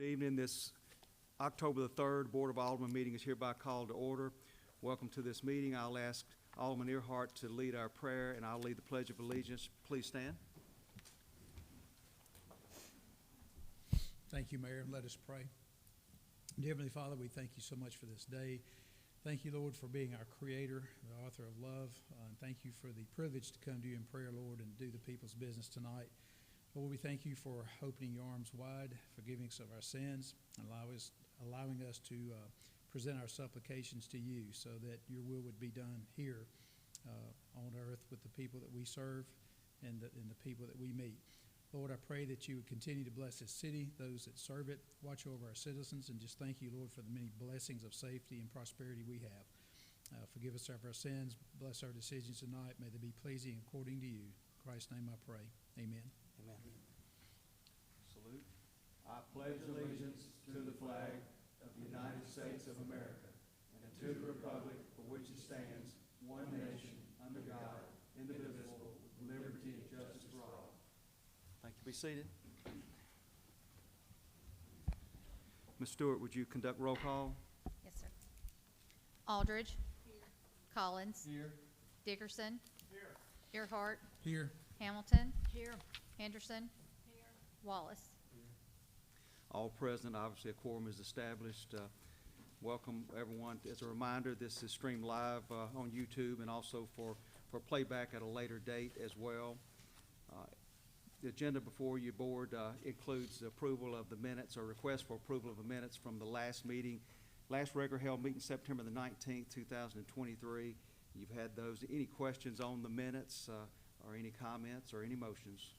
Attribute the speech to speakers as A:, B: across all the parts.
A: Good evening. This October the 3rd Board of Aldermen meeting is hereby called to order. Welcome to this meeting. I'll ask Alderman Earhart to lead our prayer, and I'll lead the Pledge of Allegiance. Please stand.
B: Thank you, Mayor. Let us pray. Dear Heavenly Father, we thank you so much for this day. Thank you, Lord, for being our creator, the author of love. And thank you for the privilege to come to you in prayer, Lord, and do the people's business tonight. Lord, we thank you for opening your arms wide, forgiving us of our sins, and allowing us to present our supplications to you so that your will would be done here on earth with the people that we serve and the people that we meet. Lord, I pray that you would continue to bless this city, those that serve it, watch over our citizens, and just thank you, Lord, for the many blessings of safety and prosperity we have. Forgive us of our sins. Bless our decisions tonight. May they be pleasing according to you. In Christ's name I pray. Amen.
A: Amen. Salute. I pledge allegiance to the flag of the United States of America and to the republic for which it stands, one nation, under God, indivisible, with liberty and justice for all. Thank you. Be seated. Ms. Stewart, would you conduct roll call?
C: Yes, sir. Aldridge. Here. Collins.
A: Here.
C: Dickerson. Here. Earhart.
B: Here.
C: Hamilton. Here. Henderson. Here. Wallace.
A: All present. Obviously, a quorum is established. Welcome, everyone. As a reminder, this is streamed live on YouTube and also for playback at a later date as well. The agenda before you, Board, includes the approval of the minutes or request for approval of the minutes from the last meeting, last regular held meeting September the 19th, 2023. You've had those. Any questions on the minutes or any comments or any motions?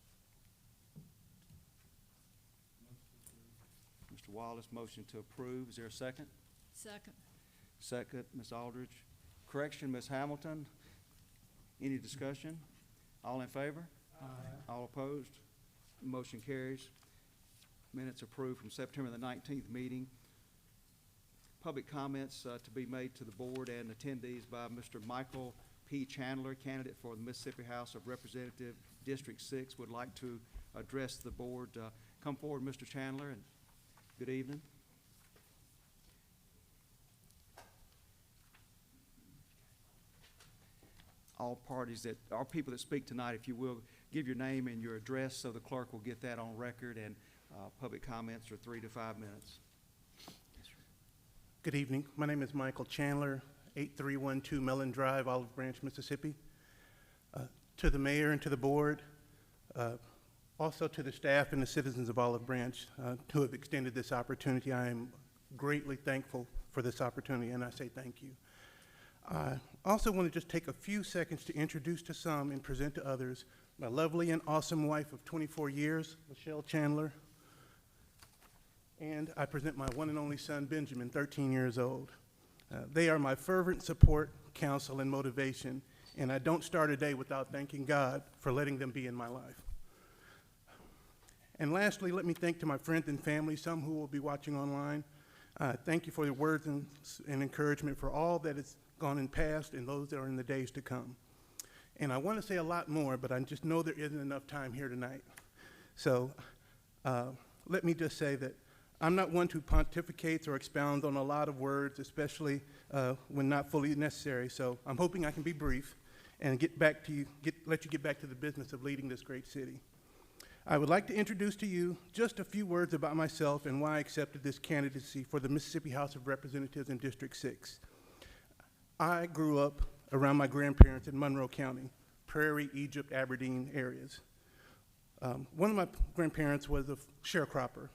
A: Mr. Wallace, motion to approve. Is there a second?
C: Second.
A: Second, Ms. Aldridge. Correction, Ms. Hamilton. Any discussion? All in favor? Aye. All opposed? Motion carries. Minutes approved from September the 19th meeting. Public comments to be made to the board and attendees by Mr. Michael P. Chandler, candidate for the Mississippi House of Representatives, District 6, would like to address the board. Come forward, Mr. Chandler, and good evening. All people that speak tonight, if you will, give your name and your address so the clerk will get that on record, and public comments are 3 to 5 minutes.
D: Good evening. My name is Michael Chandler, 8312 Mellon Drive, Olive Branch, Mississippi. To the mayor and to the board, also to the staff and the citizens of Olive Branch who have extended this opportunity, I am greatly thankful for this opportunity, and I say thank you. I also want to just take a few seconds to introduce to some and present to others my lovely and awesome wife of 24 years, Michelle Chandler, and I present my one and only son, Benjamin, 13 years old. They are my fervent support, counsel, and motivation, and I don't start a day without thanking God for letting them be in my life. And lastly, let me thank to my friends and family, some who will be watching online. Thank you for your words and encouragement for all that has gone in past and those that are in the days to come. And I want to say a lot more, but I just know there isn't enough time here tonight. So let me just say that I'm not one who pontificates or expounds on a lot of words, especially when not fully necessary. So I'm hoping I can be brief and let you get back to the business of leading this great city. I would like to introduce to you just a few words about myself and why I accepted this candidacy for the Mississippi House of Representatives in District 6. I grew up around my grandparents in Monroe County, Prairie, Egypt, Aberdeen areas. One of my grandparents was a sharecropper,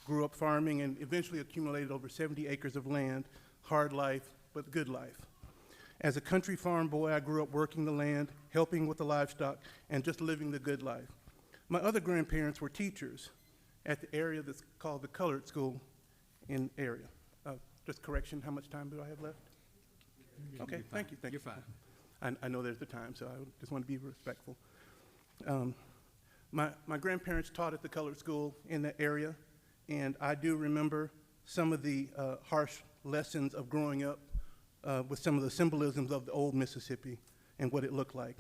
D: grew up farming and eventually accumulated over 70 acres of land, hard life, but good life. As a country farm boy, I grew up working the land, helping with the livestock, and just living the good life. My other grandparents were teachers at the area that's called the Colored School in area. Just correction, how much time do I have left? Okay, thank you.
A: You're fine.
D: I know there's the time, so I just want to be respectful. My grandparents taught at the Colored School in that area, and I do remember some of the harsh lessons of growing up with some of the symbolisms of the old Mississippi and what it looked like.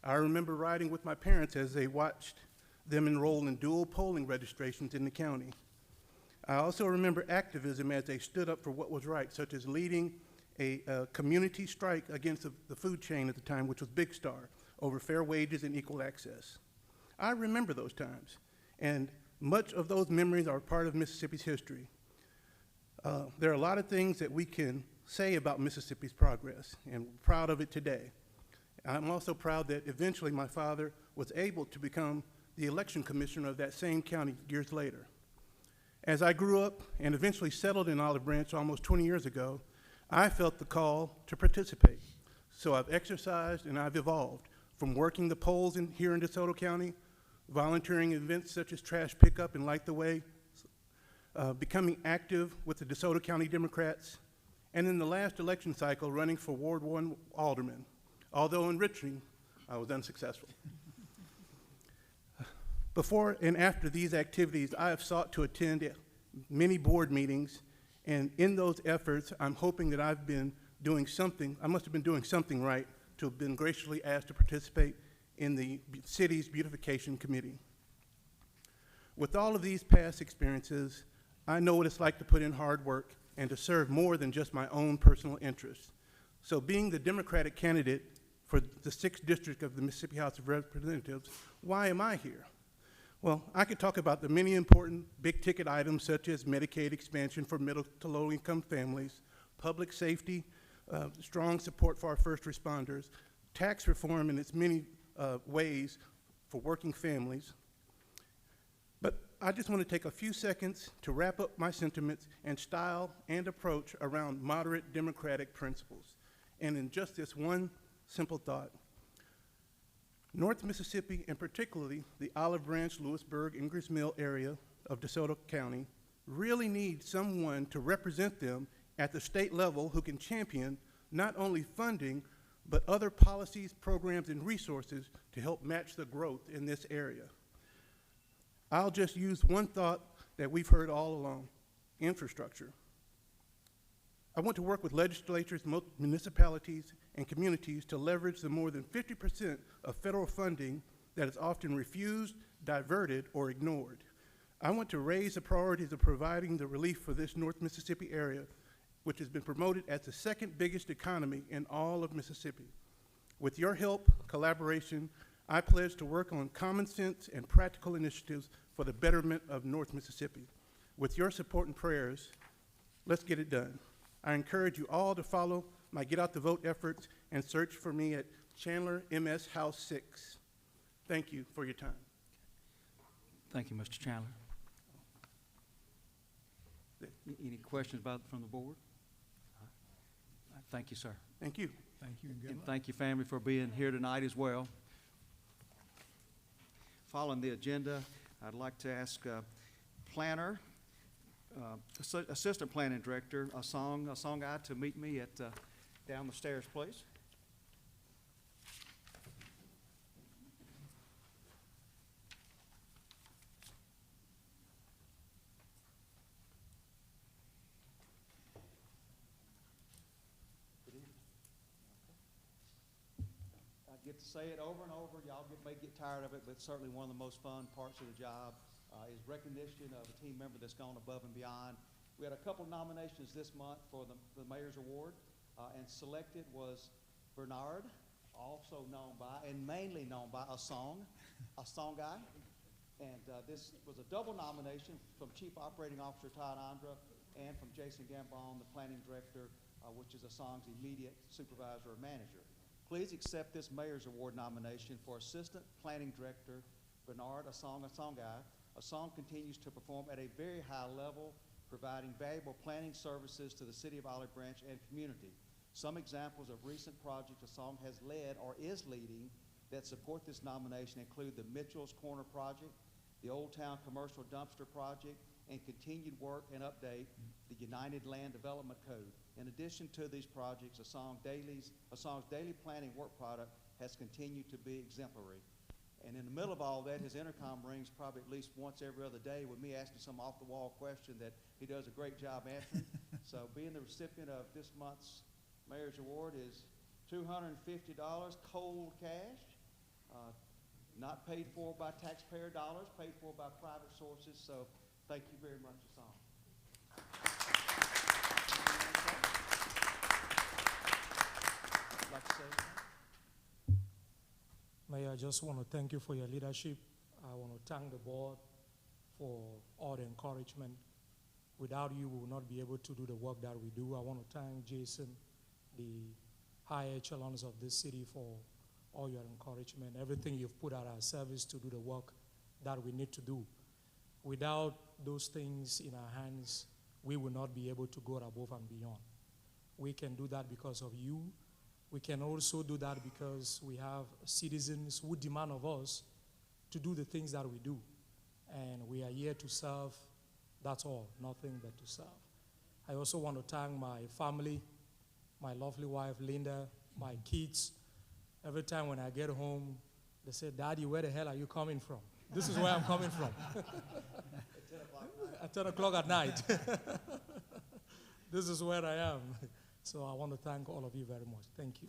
D: I remember riding with my parents as they watched them enroll in dual polling registrations in the county. I also remember activism as they stood up for what was right, such as leading a community strike against the food chain at the time, which was Big Star, over fair wages and equal access. I remember those times, and much of those memories are part of Mississippi's history. There are a lot of things that we can say about Mississippi's progress, and we're proud of it today. I'm also proud that eventually my father was able to become the election commissioner of that same county years later. As I grew up and eventually settled in Olive Branch almost 20 years ago, I felt the call to participate. So I've exercised and I've evolved from working the polls here in DeSoto County, volunteering in events such as trash pickup and Light the Way, becoming active with the DeSoto County Democrats, and in the last election cycle running for Ward 1 Alderman. Although in Richmond, I was unsuccessful. Before and after these activities, I have sought to attend many board meetings, and in those efforts, I'm hoping that I've been doing something, I must have been doing something right to have been graciously asked to participate in the city's beautification committee. With all of these past experiences, I know what it's like to put in hard work and to serve more than just my own personal interests. So being the Democratic candidate for the 6th District of the Mississippi House of Representatives, why am I here? Well, I could talk about the many important big-ticket items such as Medicaid expansion for middle to low-income families, public safety, strong support for our first responders, tax reform in its many ways for working families. But I just want to take a few seconds to wrap up my sentiments and style and approach around moderate democratic principles. And in just this one simple thought, North Mississippi, and particularly the Olive Branch, Lewisburg, Ingalls Mill area of DeSoto County, really need someone to represent them at the state level who can champion not only funding, but other policies, programs, and resources to help match the growth in this area. I'll just use one thought that we've heard all along: infrastructure. I want to work with legislatures, municipalities, and communities to leverage the more than 50% of federal funding that is often refused, diverted, or ignored. I want to raise the priorities of providing the relief for this North Mississippi area, which has been promoted as the 2nd biggest economy in all of Mississippi. With your help, collaboration, I pledge to work on common sense and practical initiatives for the betterment of North Mississippi. With your support and prayers, let's get it done. I encourage you all to follow my Get Out the Vote efforts and search for me at Chandler MS House 6. Thank you for your time.
A: Thank you, Mr. Chandler. Any questions from the board? Thank you, sir.
D: Thank you.
B: Thank you and good
A: And
B: luck.
A: thank you, family, for being here tonight as well. Following the agenda, I'd like to ask planner, assistant planning director, a song guy to meet me at down the stairs, please. I get to say it over and over. Y'all may get tired of it, but certainly one of the most fun parts of the job is recognition of a team member that's gone above and beyond. We had a couple of nominations this month for the Mayor's Award, and selected was Bernard, also known by, and mainly known by, a song guy. And this was a double nomination from Chief Operating Officer Todd Andra and from Jason Gambon, the Planning Director, which is a song's immediate supervisor or manager. Please accept this Mayor's Award nomination for Assistant Planning Director Bernard, a song guy. A song continues to perform at a very high level, providing valuable planning services to the City of Olive Branch and community. Some examples of recent projects a song has led or is leading that support this nomination include the Mitchell's Corner Project, the Old Town Commercial Dumpster Project, and continued work and update the United Land Development Code. In addition to these projects, a song's daily planning work product has continued to be exemplary. And in the middle of all that, his intercom rings probably at least once every other day with me asking some off-the-wall question that he does a great job answering. So being the recipient of this month's Mayor's Award is $250 cold cash, not paid for by taxpayer dollars, paid for by private sources. So thank you very much, Hassan.
E: Mayor, I just want to thank you for your leadership. I want to thank the board for all the encouragement. Without you, we will not be able to do the work that we do. I want to thank Jason, the high echelons of this city, for all your encouragement, everything you've put at our service to do the work that we need to do. Without those things in our hands, we will not be able to go above and beyond. We can do that because of you. We can also do that because we have citizens who demand of us to do the things that we do. And we are here to serve, that's all, nothing but to serve. I also want to thank my family, my lovely wife, Linda, my kids. Every time when I get home, they say, Daddy, where the hell are you coming from? This is where I'm coming from. At 10 o'clock at night. This is where I am. So I want to thank all of you very much. Thank you.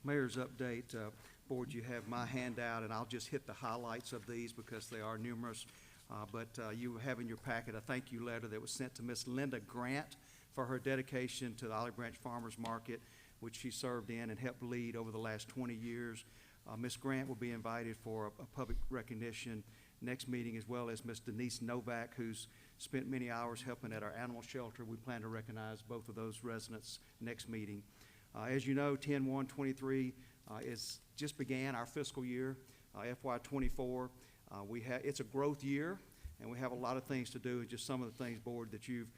A: Mayor's update, Board, you have my handout, and I'll just hit the highlights of these because they are numerous. But you have in your packet a thank you letter that was sent to Miss Linda Grant for her dedication to the Olive Branch Farmers Market, which she served in and helped lead over the last 20 years. Miss Grant will be invited for a public recognition next meeting, as well as Miss Denise Novak, who's spent many hours helping at our animal shelter. We plan to recognize both of those residents next meeting. As you know, 10/1/23 is just began our fiscal year, FY24. It's a growth year, and we have a lot of things to do. And just some of the things, Board, that you've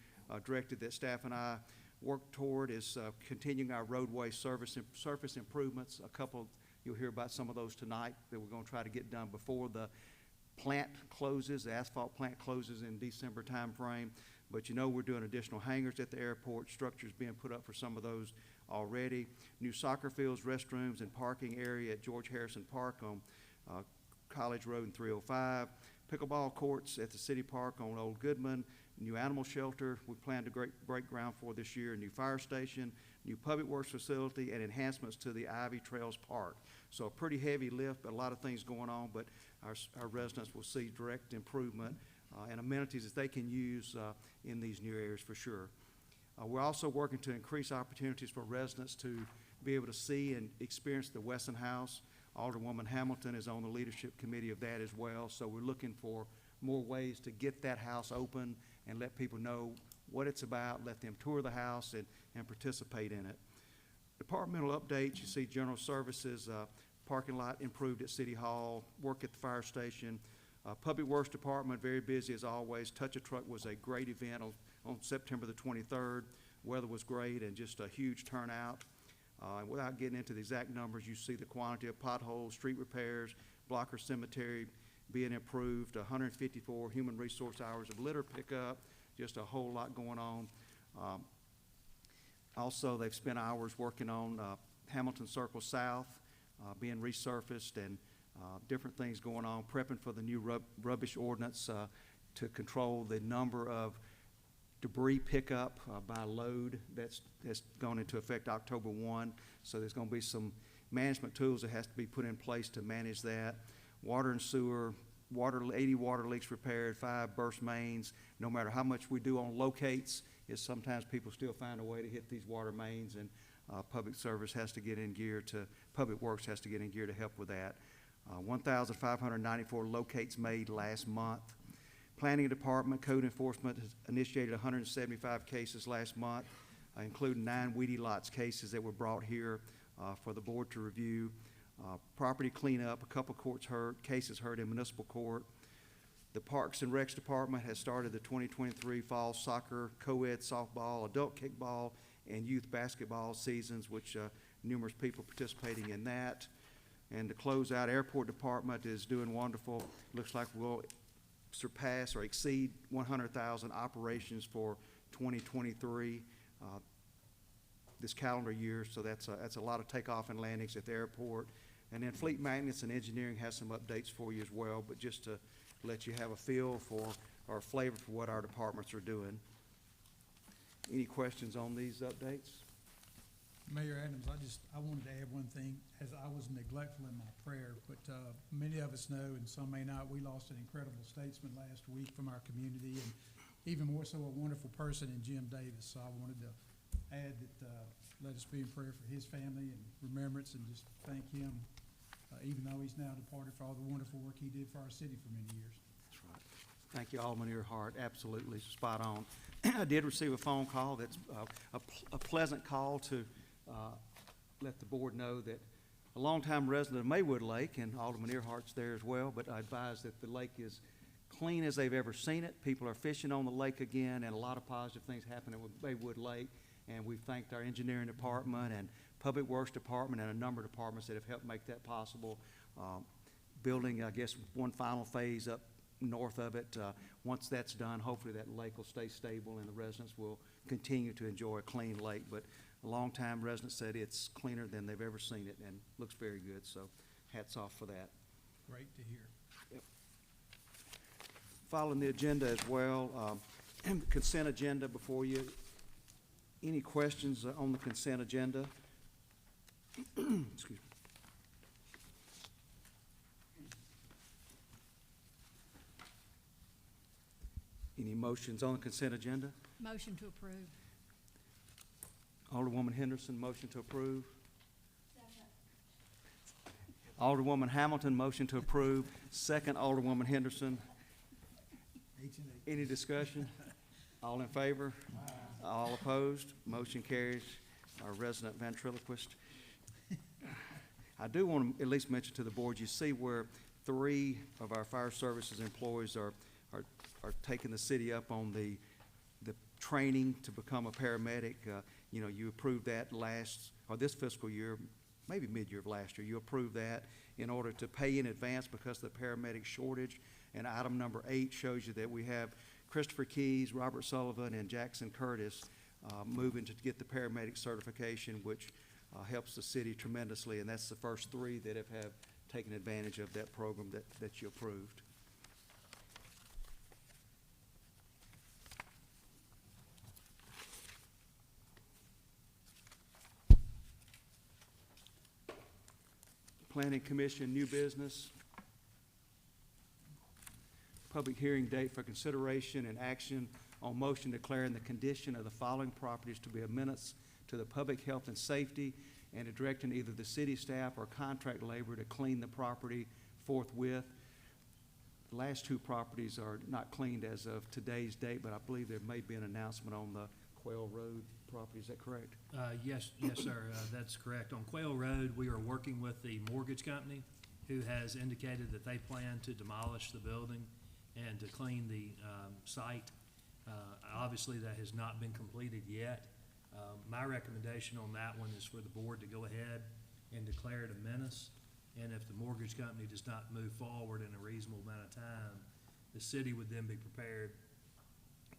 A: directed that staff and I work toward is continuing our roadway surface improvements. A couple, you'll hear about some of those tonight that we're going to try to get done before the plant closes. The asphalt plant closes in December timeframe. But you know we're doing additional hangars at the airport, structures being put up for some of those already. New soccer fields, restrooms, and parking area at George Harrison Park on College Road and 305. Pickleball courts at the City Park on Old Goodman. New animal shelter we plan to break ground for this year. New fire station, new public works facility, and enhancements to the Ivy Trails Park. So a pretty heavy lift, but a lot of things going on, but our residents will see direct improvement and amenities that they can use in these new areas for sure. We're also working to increase opportunities for residents to be able to see and experience the Wesson House. Alderwoman Hamilton is on the leadership committee of that as well, so we're looking for more ways to get that house open and let people know what it's about, let them tour the house and participate in it. Departmental updates, you see general services, parking lot improved at City Hall, work at the fire station. Public Works Department, very busy as always. Touch a Truck was a great event on September the 23rd. Weather was great and just a huge turnout. Without getting into the exact numbers, you see the quantity of potholes, street repairs, Blocker Cemetery being improved, 154 human resource hours of litter pickup, just a whole lot going on. Also, they've spent hours working on Hamilton Circle South being resurfaced and different things going on, prepping for the new rubbish ordinance to control the number of debris pickup by load that's gone into effect October 1. So there's going to be some management tools that has to be put in place to manage that. Water and sewer, 80 water leaks repaired, 5 burst mains. No matter how much we do on locates, sometimes people still find a way to hit these water mains, and Public Works has to get in gear to help with that. 1,594 locates made last month. Planning Department, Code Enforcement has initiated 175 cases last month, including 9 weedy lots cases that were brought here for the board to review. Property cleanup, a couple cases heard in municipal court. The Parks and Recs Department has started the 2023 fall soccer, co-ed softball, adult kickball, and youth basketball seasons, which numerous people participating in that. And to close out, Airport Department is doing wonderful. Looks like we'll surpass or exceed 100,000 operations for 2023 this calendar year, so that's a lot of takeoff and landings at the airport. And then Fleet Maintenance and Engineering has some updates for you as well, but just to let you have a feel for, or a flavor for what our departments are doing. Any questions on these updates?
B: Mayor Adams, I wanted to add one thing, as I was neglectful in my prayer, but many of us know, and some may not, we lost an incredible statesman last week from our community, and even more so a wonderful person in Jim Davis. So I wanted to add that let us be in prayer for his family and remembrance, and just thank him, even though he's now departed, for all the wonderful work he did for our city for many years.
A: That's right. Thank you, Alderman Earhart. Absolutely spot on. I did receive a phone call that's a pleasant call to let the board know that a longtime resident of Maywood Lake, and Alderman Earhart's there as well, but I advise that the lake is clean as they've ever seen it. People are fishing on the lake again, and a lot of positive things happening with Maywood Lake. And we've thanked our engineering department and public works department and a number of departments that have helped make that possible. Building, I guess, one final phase up north of it. Once that's done, hopefully that lake will stay stable and the residents will continue to enjoy a clean lake. But a longtime resident said it's cleaner than they've ever seen it and looks very good. So hats off for that.
B: Great to hear.
A: Yep. Following the agenda as well, consent agenda before you. Any questions on the consent agenda? Excuse me. Any motions on the consent agenda?
C: Motion to approve.
A: Alderwoman Henderson, motion to approve. Alderwoman Hamilton, motion to approve. Second, Alderwoman Henderson. Any discussion? All in favor? All opposed? Motion carries. Our resident ventriloquist. I do want to at least mention to the board, you see where 3 of our fire services employees are taking the city up on the training to become a paramedic. You know, you approved that this fiscal year, maybe mid-year of last year. You approved that in order to pay in advance because of the paramedic shortage. And item number 8 shows you that we have Christopher Keys, Robert Sullivan, and Jackson Curtis moving to get the paramedic certification, which helps the city tremendously. And that's the first 3 that have taken advantage of that program that you approved. Planning Commission, new business. Public hearing date for consideration and action on motion declaring the condition of the following properties to be a menace to the public health and safety, and to directing either the city staff or contract labor to clean the property forthwith. The last 2 properties are not cleaned as of today's date, but I believe there may be an announcement on the Quail Road property. Is that correct?
F: Yes, sir. That's correct. On Quail Road, we are working with the mortgage company who has indicated that they plan to demolish the building and to clean the site. Obviously, that has not been completed yet. My recommendation on that one is for the board to go ahead and declare it a menace. And if the mortgage company does not move forward in a reasonable amount of time, the city would then be prepared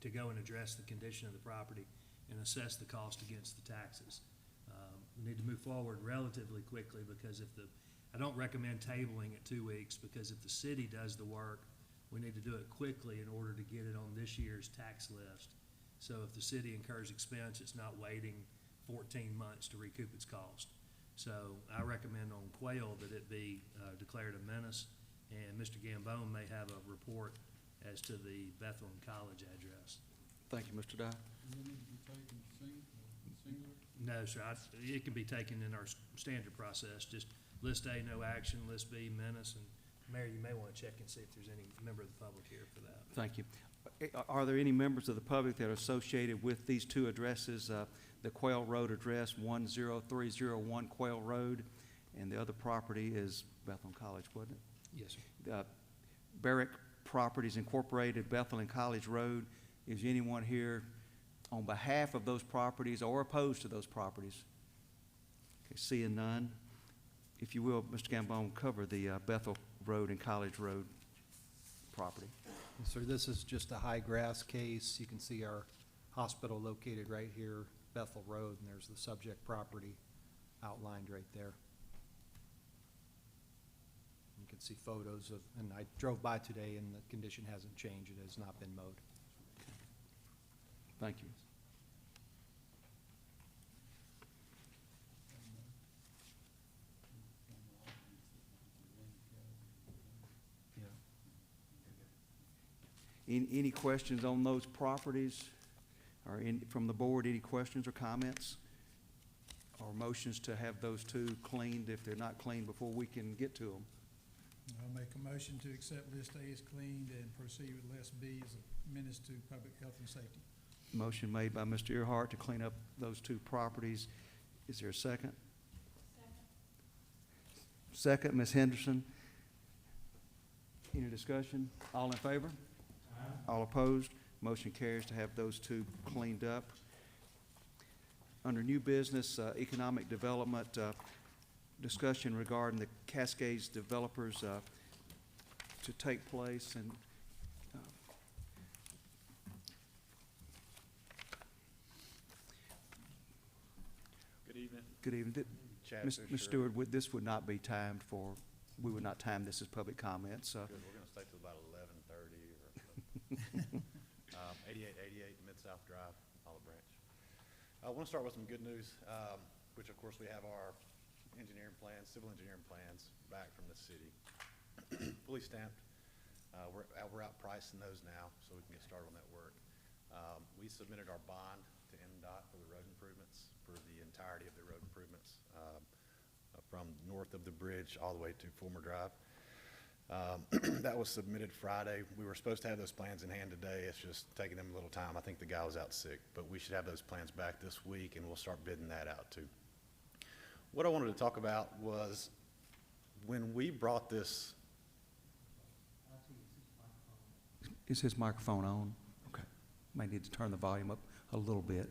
F: to go and address the condition of the property and assess the cost against the taxes. We need to move forward relatively quickly because I don't recommend tabling it 2 weeks, because if the city does the work, we need to do it quickly in order to get it on this year's tax list. So if the city incurs expense, it's not waiting 14 months to recoup its cost. So I recommend on Quail that it be declared a menace, and Mr. Gambone may have a report as to the Bethlehem College address.
A: Thank you, Mr. Dye.
F: No, sir. It can be taken in our standard process. Just list A, no action. List B, menace, and Mayor, you may want to check and see if there's any member of the public here for that.
A: Thank you. Are there any members of the public that are associated with these two addresses? The Quail Road address, 10301 Quail Road, and the other property is Bethlehem College, wasn't it?
F: Yes, sir.
A: Barrick Properties Incorporated, Bethlehem College Road. Is anyone here on behalf of those properties or opposed to those properties? Okay, seeing none. If you will, Mr. Gambone, cover the Bethel Road and College Road property.
G: Sir, this is just a high grass case. You can see our hospital located right here, Bethel Road, and there's the subject property outlined right there. You can see photos of, and I drove by today and the condition hasn't changed. It has not been mowed.
A: Thank you.
G: Yeah.
A: Any questions on those properties? Or from the board, any questions or comments? Or motions to have those two cleaned if they're not cleaned before we can get to them?
B: I'll make a motion to accept list A as cleaned and proceed with list B as a menace to public health and safety.
A: Motion made by Mr. Earhart to clean up those two properties. Is there a second? Second, Ms. Henderson. Any discussion? All in favor? All opposed? Motion carries to have those two cleaned up. Under new business, economic development, discussion regarding the Cascades developers to take place, and
H: Good evening.
A: good evening.
H: Chad
A: Ms.
H: Fisher.
A: Stewart, this would not be timed for, we would not time this as public comments.
H: Good, we're gonna stay till about 11:30 or 8888 Mid-South Drive, Olive Branch. I wanna start with some good news, which of course we have our engineering plans, civil engineering plans back from the city, fully stamped. We're out pricing those now, so we can get started on that work. We submitted our bond to MDOT for the road improvements, for the entirety of the road improvements, from north of the bridge all the way to Fulmer Drive. That was submitted Friday. We were supposed to have those plans in hand today. It's just taking them a little time. I think the guy was out sick, but we should have those plans back this week, and we'll start bidding that out too. What I wanted to talk about was when we brought this,
A: Is his microphone on? Okay. May need to turn the volume up a little bit.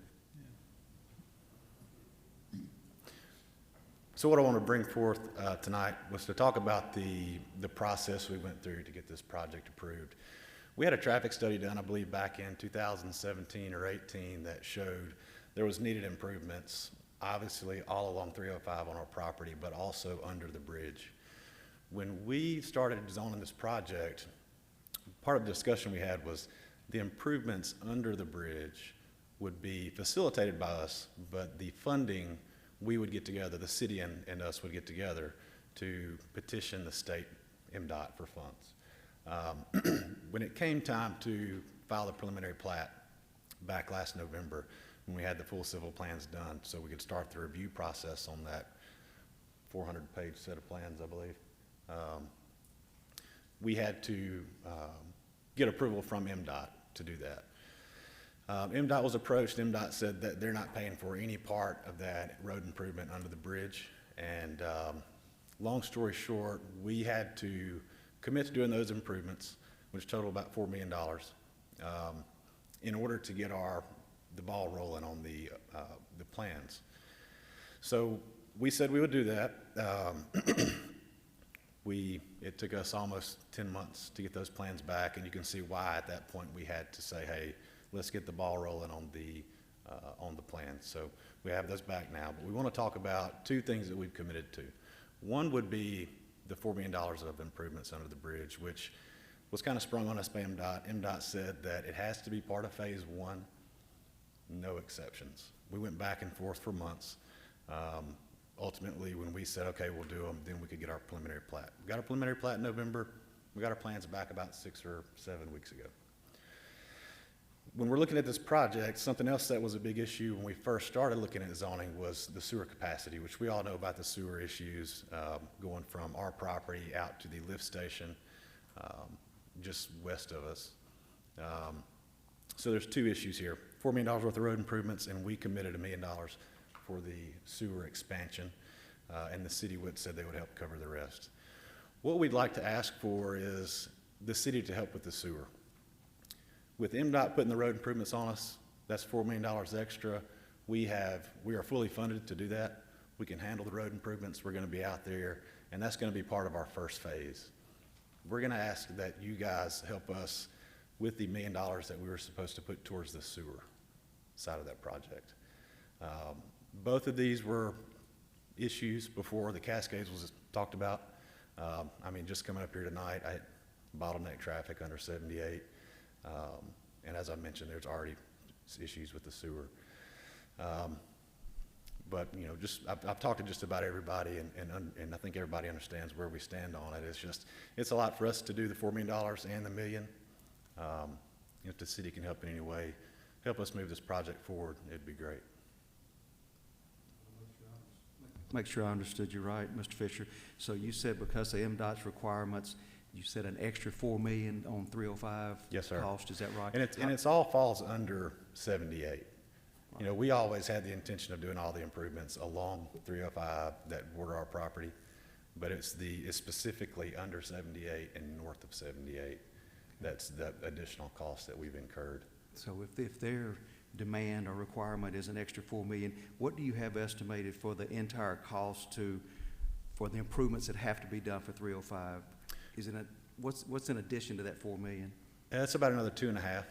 H: so what I want to bring forth tonight was to talk about the process we went through to get this project approved. We had a traffic study done, I believe, back in 2017 or 18 that showed there was needed improvements, obviously all along 305 on our property, but also under the bridge. When we started zoning this project, part of the discussion we had was the improvements under the bridge would be facilitated by us, but the funding, we would get together, the city and us would get together to petition the state MDOT for funds. When it came time to file the preliminary plat back last November, when we had the full civil plans done, so we could start the review process on that 400-page set of plans, I believe, we had to get approval from MDOT to do that. MDOT was approached. MDOT said that they're not paying for any part of that road improvement under the bridge. And long story short, we had to commit to doing those improvements, which total about $4 million, in order to get the ball rolling on the plans. So we said we would do that. It took us almost 10 months to get those plans back, and you can see why at that point we had to say, hey, let's get the ball rolling on the plan. So we have those back now, but we want to talk about two things that we've committed to. One would be the $4 million of improvements under the bridge, which was kind of sprung on us by MDOT. MDOT said that it has to be part of phase one, no exceptions. We went back and forth for months. Ultimately, when we said, okay, we'll do them, then we could get our preliminary plat. We got our preliminary plat in November. We got our plans back about 6 or 7 weeks ago. when we're looking at this project, something else that was a big issue when we first started looking at zoning was the sewer capacity, which we all know about the sewer issues going from our property out to the lift station just west of us. So there's two issues here. $4 million worth of road improvements, and we committed $1 million for the sewer expansion, and the city said they would help cover the rest. What we'd like to ask for is the city to help with the sewer. With MDOT putting the road improvements on us, that's $4 million extra. We are fully funded to do that. We can handle the road improvements. We're going to be out there, and that's going to be part of our first phase. We're going to ask that you guys help us with the $1 million that we were supposed to put towards the sewer side of that project. Both of these were issues before the Cascades was talked about. I mean, just coming up here tonight, I bottleneck traffic under 78. And as I mentioned, there's already issues with the sewer. But, you know, I've talked to just about everybody, and I think everybody understands where we stand on it. It's a lot for us to do the $4 million and the $1 million. If the city can help in any way, help us move this project forward, it'd be great.
A: Make sure I understood you right, Mr. Fisher. So you said because of MDOT's requirements, you said an extra $4 million on 305
H: Yes, sir.
A: cost, is that right?
H: And it's all falls under 78. You know, we always had the intention of doing all the improvements along 305 that border our property, but it's specifically under 78 and north of 78. That's the additional cost that we've incurred.
A: So if their demand or requirement is an extra $4 million, what do you have estimated for the entire cost for the improvements that have to be done for 305? What's in addition to that $4 million?
H: It's about another 2.5.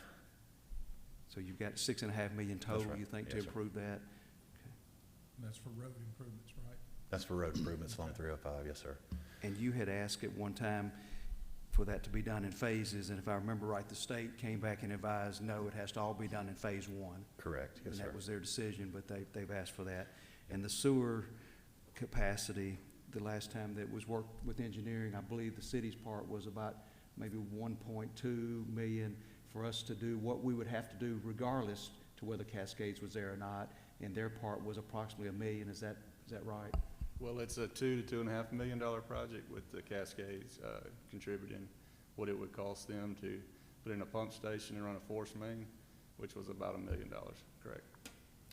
A: So you've got $6.5 million total,
H: right.
A: you think, to
H: Yes, sir.
A: improve that? Okay.
B: That's for road improvements, right?
H: That's for road improvements along 305, yes, sir.
A: And you had asked at one time for that to be done in phases, and if I remember right, the state came back and advised, no, it has to all be done in phase one.
H: Correct, yes,
A: And
H: sir.
A: that was their decision, but they've asked for that. And the sewer capacity, the last time that was worked with engineering, I believe the city's part was about maybe 1.2 million for us to do what we would have to do regardless to whether Cascades was there or not, and their part was approximately $1 million. Is that right?
I: Well, it's a $2 to $2.5 million project with the Cascades contributing what it would cost them to put in a pump station and run a force main, which was about $1 million, correct?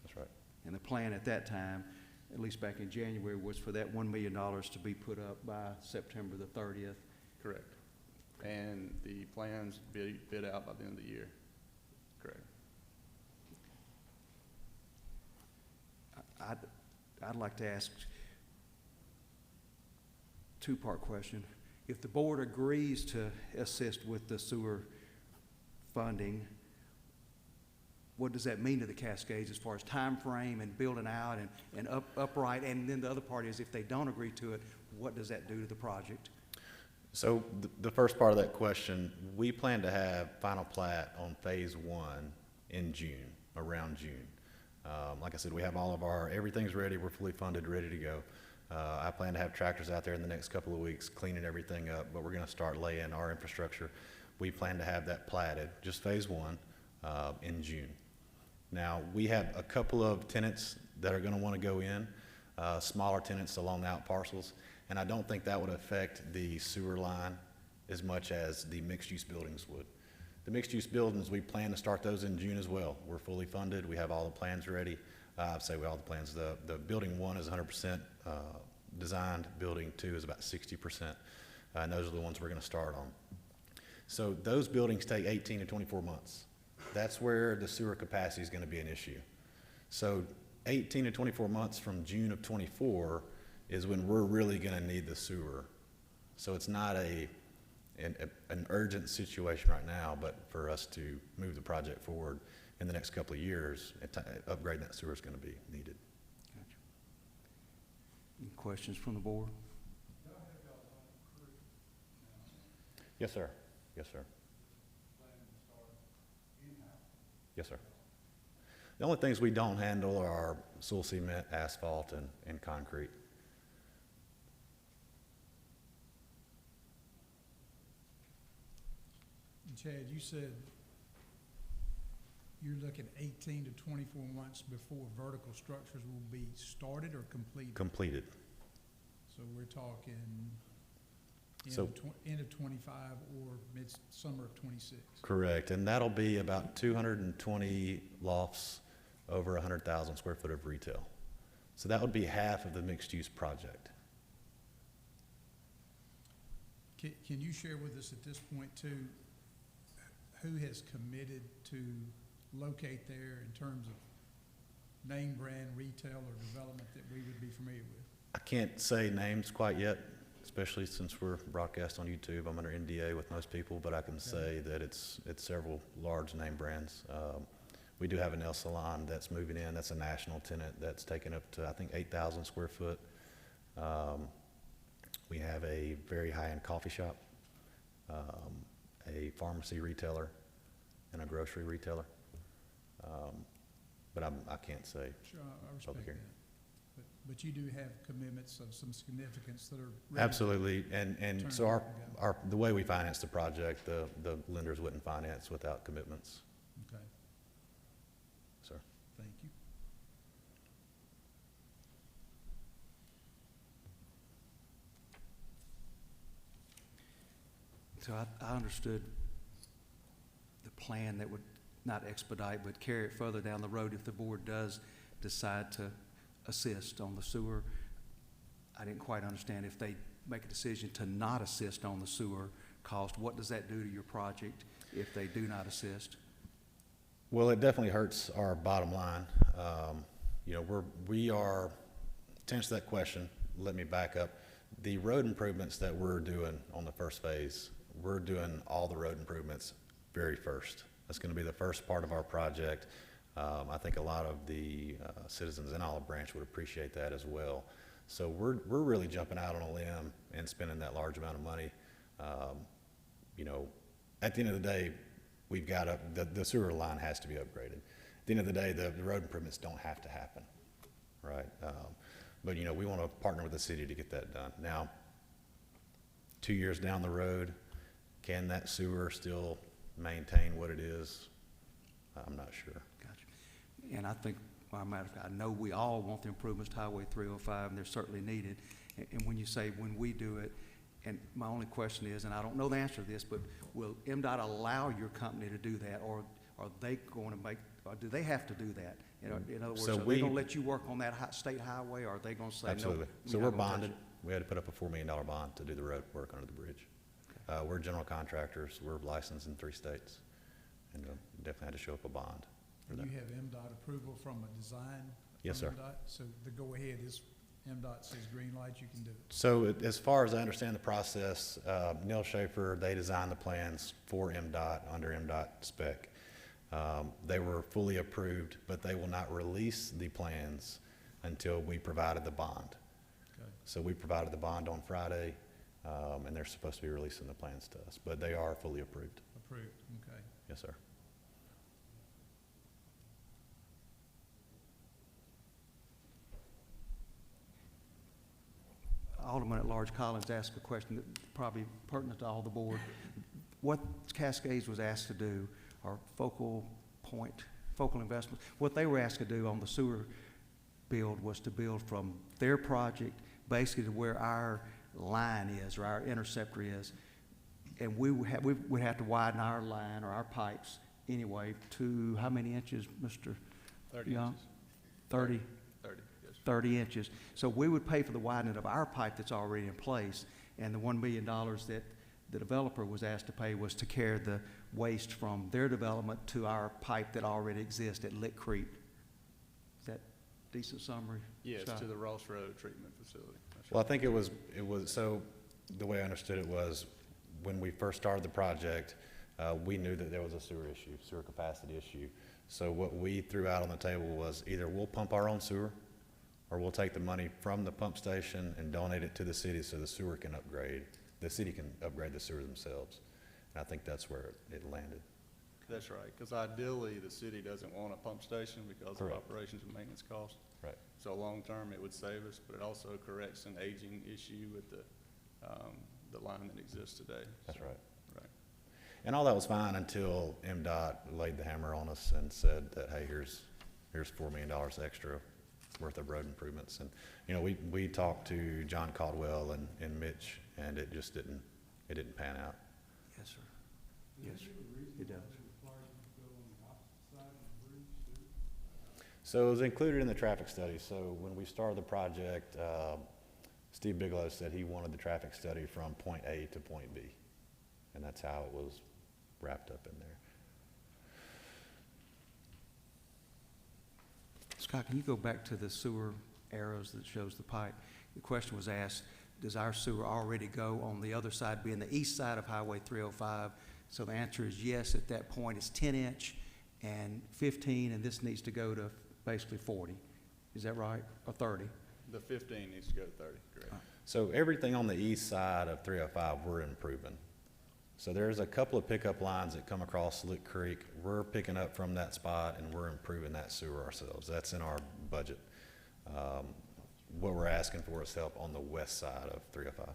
H: That's right.
A: And the plan at that time, at least back in January, was for that $1 million to be put up by September the 30th.
I: Correct. And the plans bid out by the end of the year, correct?
A: I'd like to ask two-part question. If the board agrees to assist with the sewer funding, what does that mean to the Cascades as far as time frame and building out and upright? And then the other part is, if they don't agree to it, what does that do to the project?
H: So the first part of that question, we plan to have final plat on phase one in June, around June. Like I said, we have everything's ready, we're fully funded, ready to go. I plan to have tractors out there in the next couple of weeks cleaning everything up, but we're gonna start laying our infrastructure. We plan to have that platted, just phase one, in June. Now, we have a couple of tenants that are gonna wanna go in, smaller tenants along the out parcels, and I don't think that would affect the sewer line as much as the mixed-use buildings would. The mixed-use buildings, we plan to start those in June as well. We're fully funded, we have all the plans ready. I'd say all the plans. The building one is 100% designed, building two is about 60%, and those are the ones we're gonna start on. So those buildings take 18 to 24 months. That's where the sewer capacity is gonna be an issue. So 18 to 24 months from June of 24 is when we're really gonna need the sewer. So it's not an urgent situation right now, but for us to move the project forward in the next couple of years, upgrading that sewer is gonna be needed.
A: Gotcha. Any questions from the board?
H: Yes, sir. Yes, sir. Yes, sir. The only things we don't handle are soil cement, asphalt, and concrete.
B: And Chad, you said you're looking 18 to 24 months before vertical structures will be started or completed?
H: Completed.
B: So we're talking
H: So-
B: end of 25 or mid-summer of 26?
H: Correct, and that'll be about 220 lofts, over 100,000 square foot of retail. So that would be half of the mixed-use project.
B: Can you share with us at this point too, who has committed to locate there in terms of name brand retail or development that we would be familiar with?
H: I can't say names quite yet, especially since we're broadcast on YouTube. I'm under NDA with most people, but I can say that it's several large name brands. We do have a nail salon that's moving in. That's a national tenant that's taken up to, I think, 8,000 square foot. We have a very high-end coffee shop, a pharmacy retailer, and a grocery retailer. But I can't say.
B: Sure, I respect
H: Public
B: that.
H: hearing.
B: But you do have commitments of some significance that are. ready to
H: Absolutely, and
B: turn
H: so
B: around and go.
H: the way we finance the project, the lenders wouldn't finance without commitments,
B: Okay,
H: sir.
B: thank you.
A: So I understood the plan that would not expedite, but carry it further down the road if the board does decide to assist on the sewer. I didn't quite understand if they make a decision to not assist on the sewer cost, what does that do to your project if they do not assist?
H: Well, it definitely hurts our bottom line. You know, we are, to answer that question, let me back up. The road improvements that we're doing on the first phase, we're doing all the road improvements very first. That's going to be the first part of our project. I think a lot of the citizens in Olive Branch would appreciate that as well. So we're really jumping out on a limb and spending that large amount of money. You know, at the end of the day, we've got the sewer line has to be upgraded. At the end of the day, the road improvements don't have to happen, right? But, you know, we want to partner with the city to get that done. Now, 2 years down the road, can that sewer still maintain what it is? I'm not sure.
A: Gotcha. And I think, well, matter of fact, I know we all want the improvements to Highway 305, and they're certainly needed. And when you say when we do it, and my only question is, and I don't know the answer to this, but will MDOT allow your company to do that, or are they going to make, or do they have to do that? In other words,
H: So
A: are they going to let you work on that state highway, or are they going to say, no?
H: Absolutely. So we're bonded. We had to put up a $4 million bond to do the road work under the bridge. We're general contractors. We're licensed in 3 states, and definitely had to show up a bond for
B: And
H: that.
B: you have MDOT approval from a design?
H: Yes,
B: from
H: sir.
B: MDOT? So the go-ahead is MDOT says green light, you can do it.
H: So as far as I understand the process, Neil Schaefer, they designed the plans for MDOT under MDOT spec. They were fully approved, but they will not release the plans until we provided the bond.
B: Okay.
H: So we provided the bond on Friday, and they're supposed to be releasing the plans to us, but they are fully approved.
B: Approved, okay.
H: Yes, sir.
A: Alderman at Large Collins asked a question that probably pertinent to all the board. What Cascades was asked to do, or focal investments, what they were asked to do on the sewer build was to build from their project basically to where our line is, or our interceptor is. And we would have to widen our line or our pipes anyway to how many inches, Mr.
I: 30
A: Young?
I: inches.
A: 30?
I: 30, yes, sir.
A: 30 inches. So we would pay for the widening of our pipe that's already in place, and the $1 million that the developer was asked to pay was to carry the waste from their development to our pipe that already exists at Lick Creek. Is that a decent summary?
I: Yes,
A: Scott?
I: to the Ross Road treatment facility. That's
H: Well, I
I: right.
H: think it was, so the way I understood it was, when we first started the project, we knew that there was a sewer capacity issue. So what we threw out on the table was either we'll pump our own sewer, or we'll take the money from the pump station and donate it to the city so the sewer can upgrade, the city can upgrade the sewer themselves. And I think that's where it landed.
I: That's right, because ideally, the city doesn't want a pump station because of
H: Correct.
I: operations and maintenance costs.
H: Right.
I: So long-term, it would save us, but it also corrects an aging issue with the line that exists today.
H: That's
I: So,
H: right.
I: Right.
H: And all that was fine until MDOT laid the hammer on us and said that, hey, here's $4 million extra worth of road improvements. And, you know, we talked to John Caldwell and Mitch, and it just didn't pan out.
A: Yes, sir. Yes, sir. It does.
H: So it was included in the traffic study. So when we started the project, Steve Bigelow said he wanted the traffic study from point A to point B. And that's how it was wrapped up in there.
A: Scott, can you go back to the sewer arrows that shows the pipe? The question was asked, does our sewer already go on the other side, being the east side of Highway 305? So the answer is yes. At that point, it's 10-inch and 15, and this needs to go to basically 40. Is that right? Or 30?
I: The 15 needs to go to 30, correct.
H: So everything on the east side of 305, we're improving. So there's a couple of pickup lines that come across Lick Creek. We're picking up from that spot, and we're improving that sewer ourselves. That's in our budget. What we're asking for is help on the west side of 305.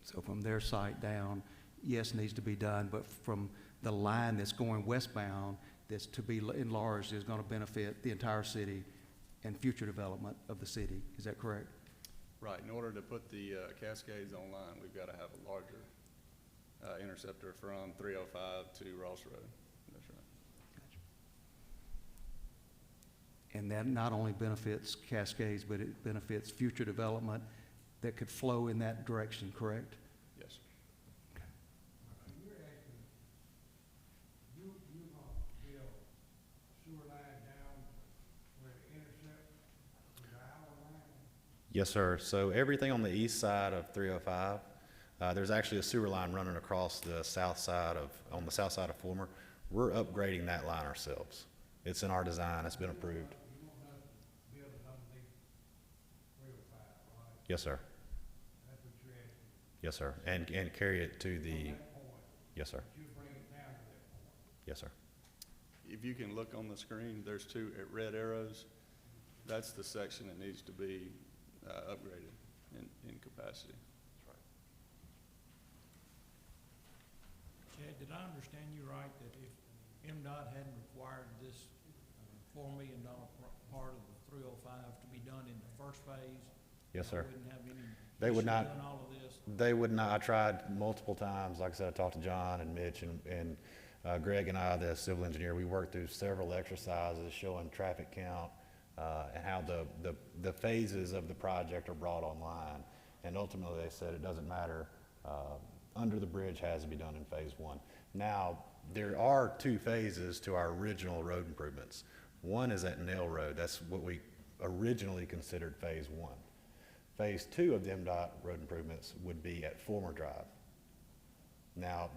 A: So from their site down, yes, needs to be done, but from the line that's going westbound, that's to be enlarged, is going to benefit the entire city and future development of the city. Is that correct?
I: Right, in order to put the Cascades online, we've got to have a larger interceptor from 305 to Ross Road. That's right.
A: And that not only benefits Cascades, but it benefits future development that could flow in that direction, correct?
I: Yes, sir.
B: You're asking, you're gonna build sewer line down where it intersects with our line?
H: Yes, sir. So everything on the east side of 305, there's actually a sewer line running across the south side on the south side of Fulmer. We're upgrading that line ourselves. It's in our design. It's been approved.
B: You want us to build it underneath 305, right?
H: Yes, sir.
B: That's what you're asking.
H: Yes, sir. And carry it to the,
B: That point,
H: yes, sir.
B: you bring it down to that point.
H: Yes, sir.
I: If you can look on the screen, there's two red arrows. That's the section that needs to be upgraded in capacity.
J: Chad, did I understand you right, that if MDOT hadn't required this $4 million part of the 305 to be done in the first phase?
H: Yes, sir.
J: Wouldn't have any
H: They would
J: issue
H: not-
J: doing all of this?
H: They would not. I tried multiple times. Like I said, I talked to John and Mitch and Greg and I, the civil engineer. We worked through several exercises showing traffic count and how the phases of the project are brought online. And ultimately, they said it doesn't matter. Under the bridge has to be done in phase one. Now, there are two phases to our original road improvements. One is at Nail Road. That's what we originally considered phase one. Phase two of the MDOT road improvements would be at Fulmer Drive. Now,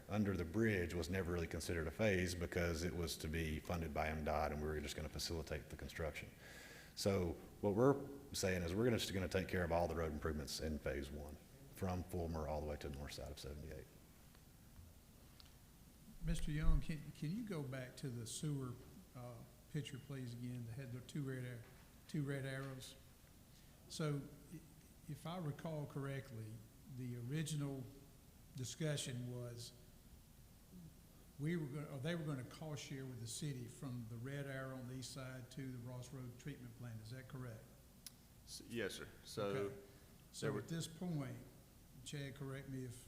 H: under the bridge was never really considered a phase because it was to be funded by MDOT and we were just going to facilitate the construction. So what we're saying is we're just going to take care of all the road improvements in phase one, from Fulmer all the way to the north side of 78.
B: Mr. Young, can you go back to the sewer picture, please, again, that had the two red arrows? So if I recall correctly, the original discussion was they were going to cost share with the city from the red arrow on the east side to the Ross Road treatment plant. Is that correct?
I: Yes, sir. So
B: Okay. So
I: there were-
B: at this point, Chad, correct me if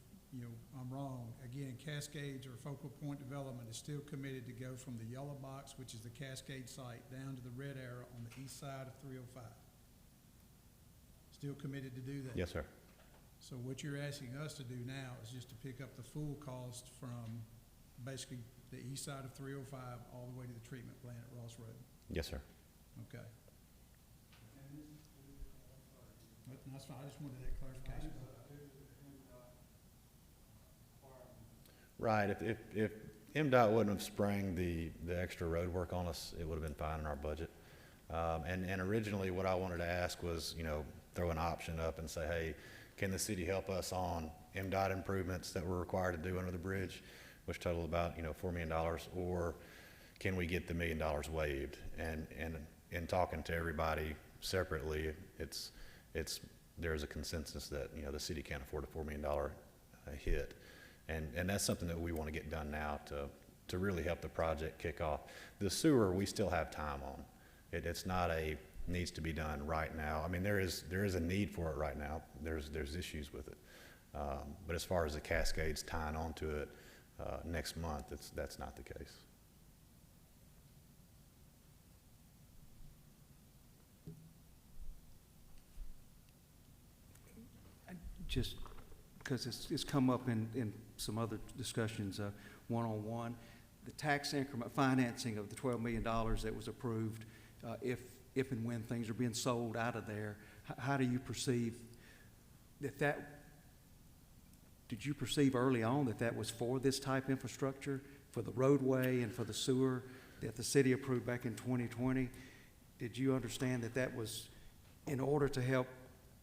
B: I'm wrong. Again, Cascades or Focal Point Development is still committed to go from the yellow box, which is the Cascade site, down to the red arrow on the east side of 305. Still committed to do that?
H: Yes, sir.
B: So what you're asking us to do now is just to pick up the full cost from basically the east side of 305 all the way to the treatment plant at Ross Road?
H: Yes, sir.
B: Okay. That's fine. I just wanted that clarification.
H: Right. If MDOT wouldn't have sprung the extra road work on us, it would have been fine in our budget. And originally what I wanted to ask was, throw an option up and say, hey, can the city help us on MDOT improvements that we're required to do under the bridge, which total about, $4 million, or can we get the $1 million waived? And in talking to everybody separately, there's a consensus that, the city can't afford a $4 million hit. And that's something that we want to get done now to really help the project kick off. The sewer, we still have time on. It's not a needs to be done right now. I mean, there is a need for it right now. There's issues with it. But as far as the Cascades tying onto it next month, that's not the case.
A: Just because it's come up in some other discussions, one-on-one, the tax increment financing of the $12 million that was approved, if and when things are being sold out of there, how do you perceive that did you perceive early on that was for this type infrastructure, for the roadway and for the sewer that the city approved back in 2020? Did you understand that was in order to help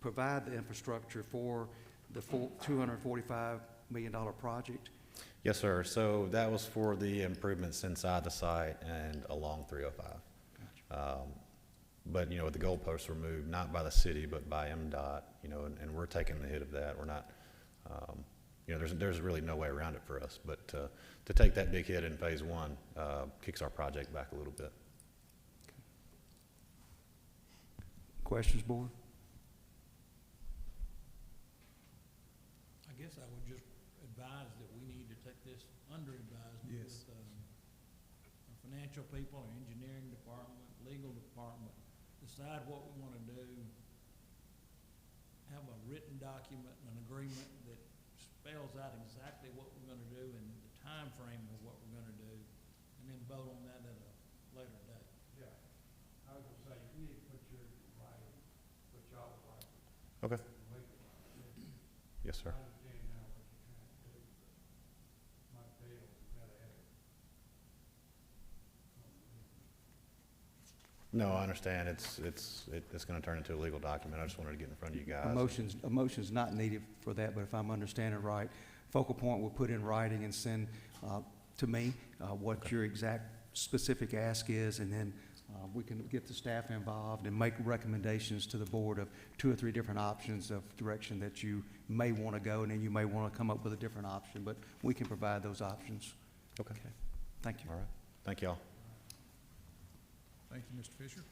A: provide the infrastructure for the full $245 million project?
H: Yes, sir. So that was for the improvements inside the site and along 305.
A: Gotcha.
H: But, you know, the goalposts were moved, not by the city, but by MDOT, you know, and we're taking the hit of that. We're not, you know, there's really no way around it for us. But to take that big hit in phase one kicks our project back a little bit.
A: Questions, board?
J: I guess I would just advise that we need to take this under advisement
B: Yes.
J: with our financial people, our engineering department, legal department, decide what we want to do, have a written document and an agreement that spells out exactly what we're going to do and the time frame of what we're going to do, and then vote on that at a later date.
K: Yeah, I was gonna say, you need to put your writing, put y'all writing.
H: Okay. Yes, sir.
K: I understand now what you're trying to do, but my feel, you gotta have it.
H: No, I understand. It's going to turn into a legal document. I just wanted to get in front of you guys.
A: A motion's not needed for that, but if I'm understanding right, Focal Point will put in writing and send to me what your exact specific ask is, and then we can get the staff involved and make recommendations to the board of 2 or 3 different options of direction that you may want to go, and then you may want to come up with a different option, but we can provide those options.
H: Okay.
A: Thank you.
H: All right. Thank y'all.
B: Thank you, Mr. Fisher.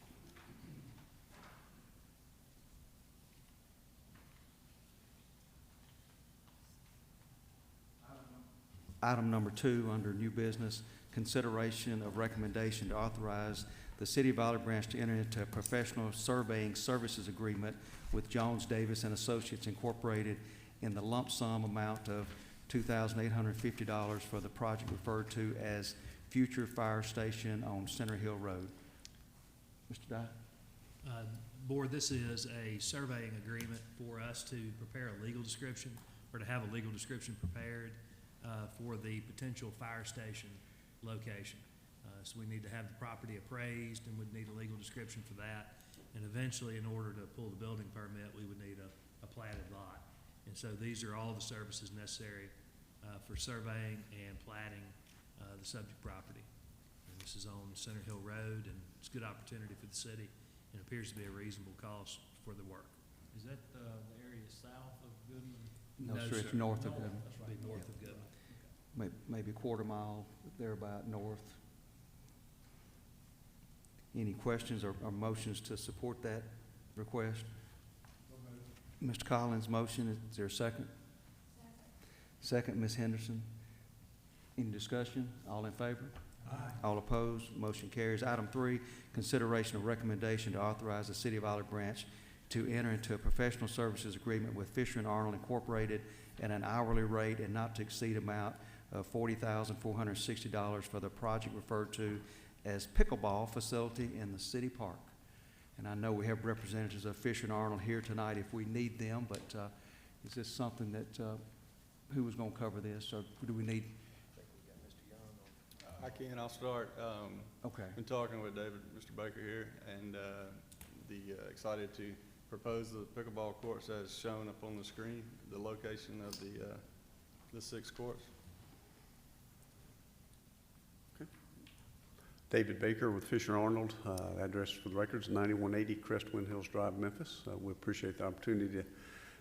A: Item number 2, under new business, consideration of recommendation to authorize the City of Olive Branch to enter into a professional surveying services agreement with Jones Davis and Associates Incorporated in the lump sum amount of $2,850 for the project referred to as Future Fire Station on Center Hill Road. Mr. Dye?
F: Board, this is a surveying agreement for us to prepare a legal description, or to have a legal description prepared for the potential fire station location. So we need to have the property appraised, and we'd need a legal description for that. And eventually, in order to pull the building permit, we would need a platted lot. And so these are all the services necessary for surveying and platting the subject property. And this is on Center Hill Road, and it's a good opportunity for the city, and appears to be a reasonable cost for the work.
J: Is that the area south of Goodman?
A: No,
F: No,
A: sir, it's
F: sir.
A: north of
J: North,
A: Goodman.
J: that's right.
F: Be north of Goodman.
A: Maybe a quarter mile thereabout north. Any questions or motions to support that request? Mr. Collins' motion, is there a second? Second, Ms. Henderson. Any discussion? All in favor?
B: Aye.
A: All opposed? Motion carries. Item 3, consideration of recommendation to authorize the City of Olive Branch to enter into a professional services agreement with Fisher & Arnold Incorporated at an hourly rate and not to exceed amount of $40,460 for the project referred to as pickleball facility in the city park. And I know we have representatives of Fisher & Arnold here tonight if we need them, but is this something that, who was going to cover this, or do we need?
I: I can, I'll start.
A: Okay.
I: Been talking with David, Mr. Baker here, and excited to propose the pickleball courts as shown up on the screen, the location of the 6 courts.
K: David Baker with Fisher Arnold, address for the records, 9180 Crestwind Hills Drive, Memphis. We appreciate the opportunity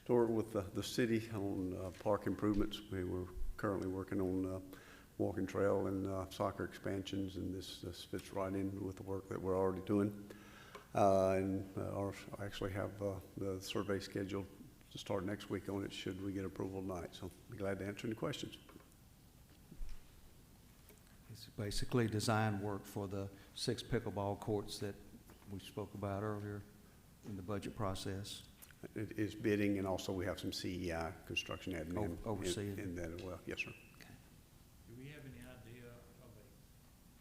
K: to
L: start with the city on park improvements. We were currently working on walking trail and soccer expansions, and this fits right in with the work that we're already doing. And I actually have the survey scheduled to start next week on it should we get approval tonight. So I'll be glad to answer any questions.
A: It's basically design work for the 6 pickleball courts that we spoke about earlier in the budget process.
L: It is bidding, and also we have some CEI, construction admin,
A: Overseeing.
L: in that as well. Yes, sir.
J: Do we have any idea of a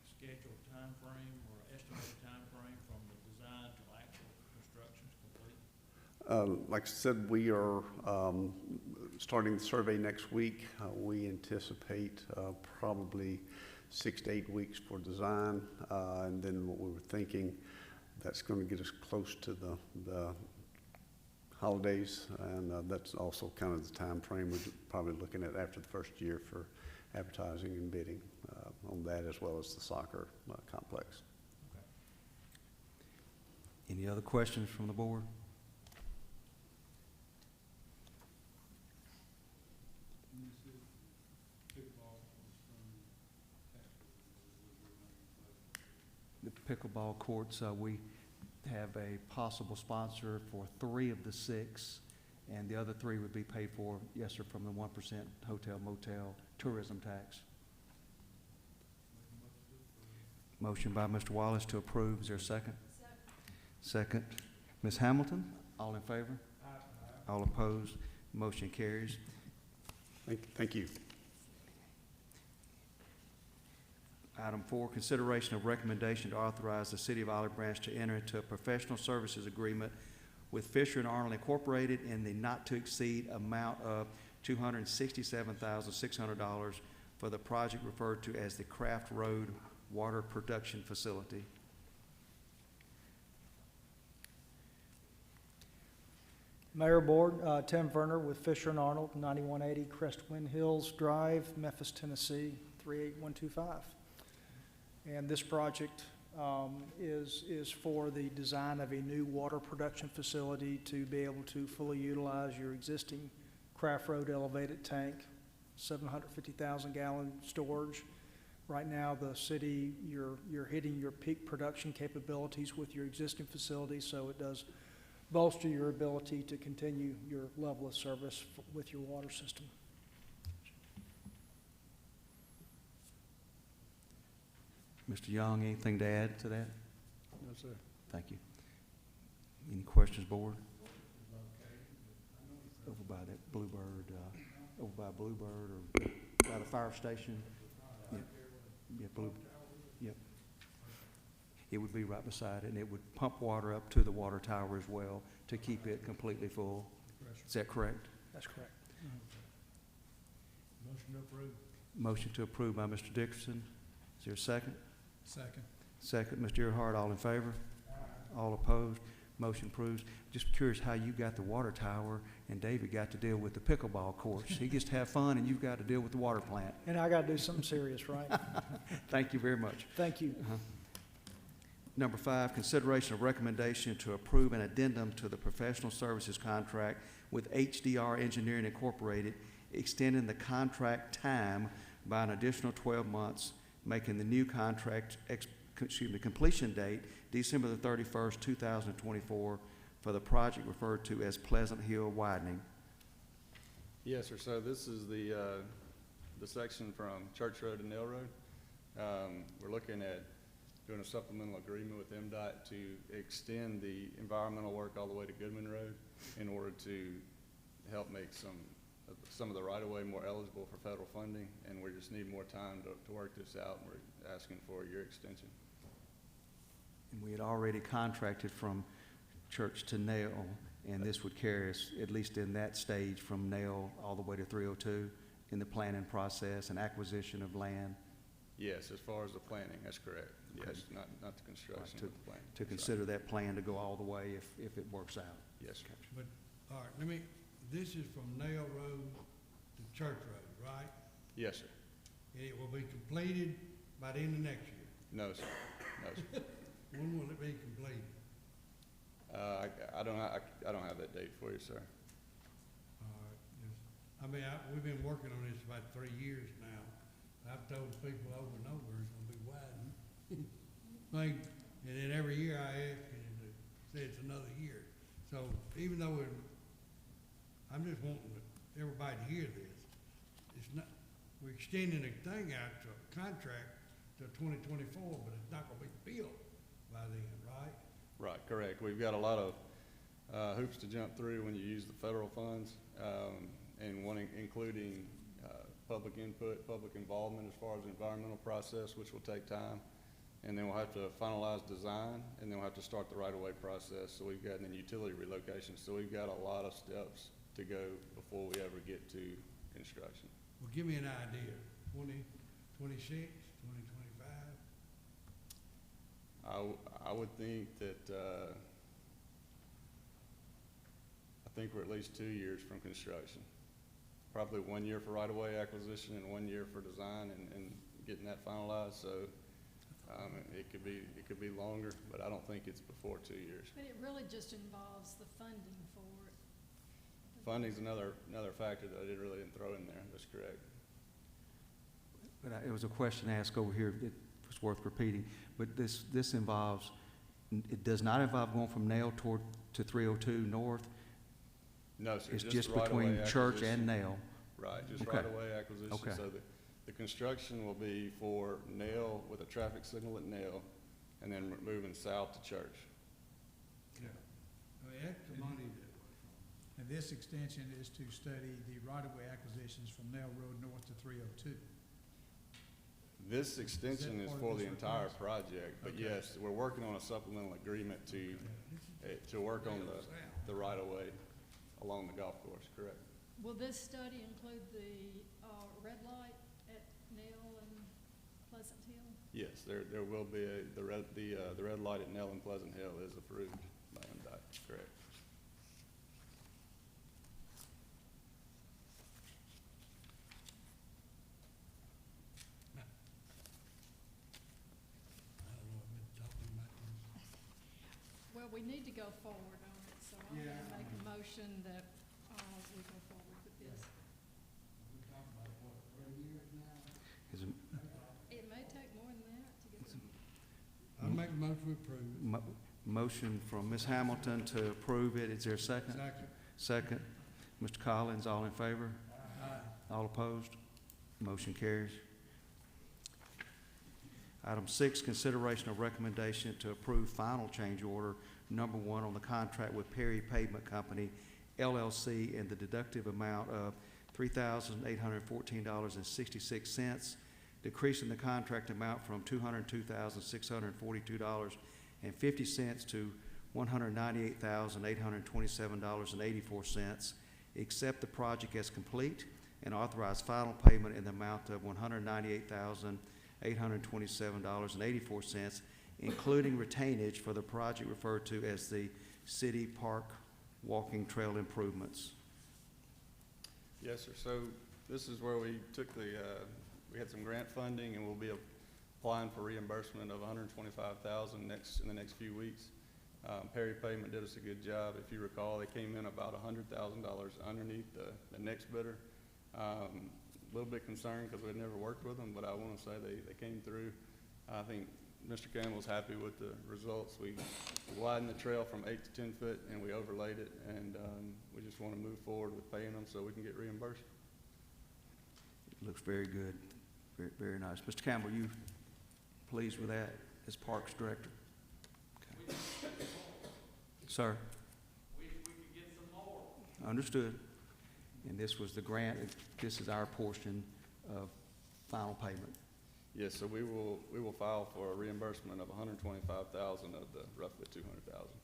J: scheduled time frame or estimated time frame from the design to actual construction to complete?
L: Like I said, we are starting the survey next week. We anticipate probably 6 to 8 weeks for design, and then what we were thinking, that's going to get us close to the holidays, and that's also kind of the time frame we're probably looking at after the first year for advertising and bidding on that, as well as the soccer complex.
A: Any other questions from the board? The pickleball courts, we have a possible sponsor for 3 of the 6, and the other 3 would be paid for, yes, sir, from the 1% hotel motel tourism tax. Motion by Mr. Wallace to approve. Is there a second? Second. Ms. Hamilton, all in favor? All opposed? Motion carries.
L: Thank you.
A: Item 4, consideration of recommendation to authorize the City of Olive Branch to enter into a professional services agreement with Fisher & Arnold Incorporated in the not-to-exceed amount of $267,600 for the project referred to as the Craft Road Water Production Facility.
M: Mayor, Board, Tim Verner with Fisher & Arnold, 9180 Crestwind Hills Drive, Memphis, Tennessee, 38125. And this project is for the design of a new water production facility to be able to fully utilize your existing Craft Road elevated tank, 750,000 gallon storage. Right now, the city, you're hitting your peak production capabilities with your existing facility, so it does bolster your ability to continue your level of service with your water system.
A: Mr. Young, anything to add to that?
K: No, sir.
A: Thank you. Any questions, board? Over by that Bluebird, over by Bluebird or by the fire station? Yeah, yeah, yep. It would be right beside it, and it would pump water up to the water tower as well to keep it completely full. Is that correct?
M: That's correct.
J: Motion to approve.
A: Motion to approve by Mr. Dickerson. Is there a second?
B: Second.
A: Second, Mr. Earhart, all in favor? All opposed? Motion approves. Just curious how you got the water tower and David got to deal with the pickleball courts. He gets to have fun and you've got to deal with the water plant.
M: And I got to do something serious, right?
A: Thank you very much.
M: Thank you.
A: Number 5, consideration of recommendation to approve an addendum to the professional services contract with HDR Engineering Incorporated, extending the contract time by an additional 12 months, making the new contract completion date December the 31st, 2024 for the project referred to as Pleasant Hill Widening.
I: Yes, sir. So this is the section from Church Road to Nail Road. We're looking at doing a supplemental agreement with MDOT to extend the environmental work all the way to Goodman Road in order to help make some of the right-of-way more eligible for federal funding, and we just need more time to work this out, and we're asking for a year extension.
A: And we had already contracted from Church to Nail, and this would carry us, at least in that stage, from Nail all the way to 302 in the planning process and acquisition of land.
I: Yes, as far as the planning, that's correct.
A: Okay.
I: Yes, not the construction,
A: Right,
I: but the planning.
A: To consider that plan to go all the way if it works out.
I: Yes, sir.
K: But, all right, this is from Nail Road to Church Road, right?
I: Yes, sir.
K: And it will be completed by the end of next year.
I: No, sir. No, sir.
K: When will it be completed?
I: I don't have that date for you, sir.
K: I mean, we've been working on this about 3 years now. I've told people over and over it's gonna be widened. And then every year I ask and they say it's another year. So even though I'm just wanting everybody to hear this. It's not, we're extending the thing out to a contract to 2024, but it's not gonna be built by then, right?
I: Right, correct. We've got a lot of hoops to jump through when you use the federal funds, and including public input, public involvement as far as the environmental process, which will take time. And then we'll have to finalize design, and then we'll have to start the right-of-way process. So we've got, and then utility relocation. So we've got a lot of steps to go before we ever get to construction.
K: Well, give me an idea, 2026, 2025?
I: I would think that, I think we're at least 2 years from construction. Probably 1 year for right-of-way acquisition and 1 year for design and getting that finalized. So it could be longer, but I don't think it's before 2 years.
N: But it really just involves the funding for it.
I: Funding's another factor that I didn't throw in there. That's correct.
A: But it was a question asked over here, it was worth repeating, but this involves, it does not involve going from Nail to 302 North?
I: No, sir.
A: It's just between Church and Nail?
I: Right, just
A: Okay.
I: right-of-way acquisition.
A: Okay.
I: So the construction will be for Nail with a traffic signal at Nail, and then moving south to Church.
K: Yeah. I mean, that's the money that,
B: And this extension is to study the right-of-way acquisitions from Nell Road north to 302.
I: This extension is
B: part of
I: for the
B: this
I: entire
B: request?
I: project, but
B: Okay.
I: yes, we're working on a supplemental agreement to work on the right-of-way along the golf course, correct?
N: Will this study include the red light at Nell and Pleasant Hill?
I: Yes, there will be the red light at Nell and Pleasant Hill is approved by MDOT, correct?
K: I don't know, I've been talking about this.
N: Well, we need to go forward on it, so I'm
K: Yeah,
N: gonna make
K: I
N: a motion that we go forward with this.
K: We talked about what, 3 years now?
A: Is it
N: It may take more than that to get some.
K: I'll make a motion to approve it.
A: motion from Ms. Hamilton to approve it? Is there a second?
K: Second.
A: Second. Mr. Collins, all in favor?
K: Aye.
A: All opposed? Motion carries. Item 6, consideration of recommendation to approve final change order number 1 on the contract with Perry Pavement Company, LLC, in the deductive amount of $3,814.66, decreasing the contract amount from $202,642.50 to $198,827.84, accept the project as complete, and authorize final payment in the amount of $198,827.84, including retainage for the project referred to as the City Park Walking Trail Improvements.
I: Yes, sir. So this is where we took we had some grant funding, and we'll be applying for reimbursement of $125,000 in the next few weeks. Perry Pavement did us a good job. If you recall, they came in about $100,000 underneath the next bidder. A little bit concerned because we'd never worked with them, but I want to say they came through. I think Mr. Campbell's happy with the results. We widened the trail from 8 to 10 foot, and we overlaid it, and we just want to move forward with paying them so we can get reimbursed.
A: It looks very good, very, very nice. Mr. Campbell, you pleased with that as Parks Director? Okay. Sir?
J: Wish we could get some more.
A: Understood. And this was the grant, this is our portion of final payment.
I: Yes, so we will file for a reimbursement of $125,000 of the roughly $200,000.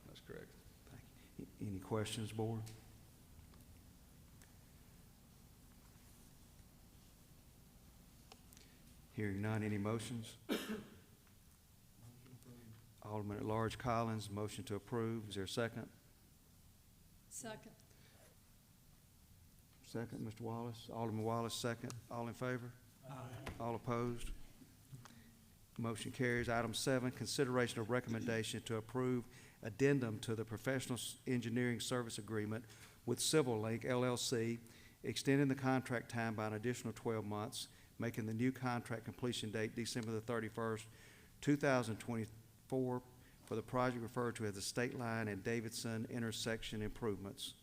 I: That's correct.
A: Thank you. Any questions, Board? Hearing none, any motions? Alderman at Large Collins, motion to approve. Is there a second?
N: Second.
A: Second, Mr. Wallace. Alderman Wallace, second. All in favor? All opposed? Motion carries. Item 7, consideration of recommendation to approve addendum to the professional engineering service agreement with Civil Link LLC extending the contract time by an additional 12 months, making the new contract completion date December the 31st, 2024 for the project referred to as the State Line and Davidson intersection improvements.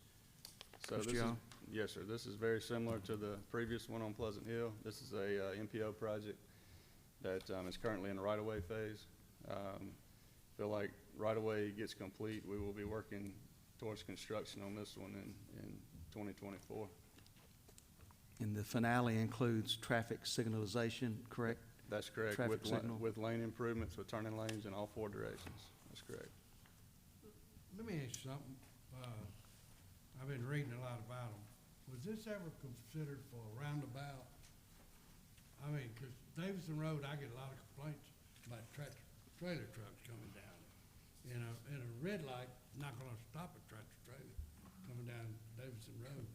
I: So
A: Mr.
I: this is,
A: Young?
I: yes, sir. This is very similar to the previous one on Pleasant Hill. This is a MPO project that is currently in the right-of-way phase. Feel like right-of-way gets complete, we will be working towards construction on this one in 2024.
A: And the finale includes traffic signalization, correct?
I: That's correct.
A: Traffic
I: With
A: signal.
I: with lane improvements, with turning lanes in all 4 directions. That's correct.
K: Let me ask you something. I've been reading a lot about them. Was this ever considered for a roundabout? I mean, 'cause Davidson Road, I get a lot of complaints about trailer trucks coming down. And a red light not gonna stop a tractor trailer coming down Davidson Road.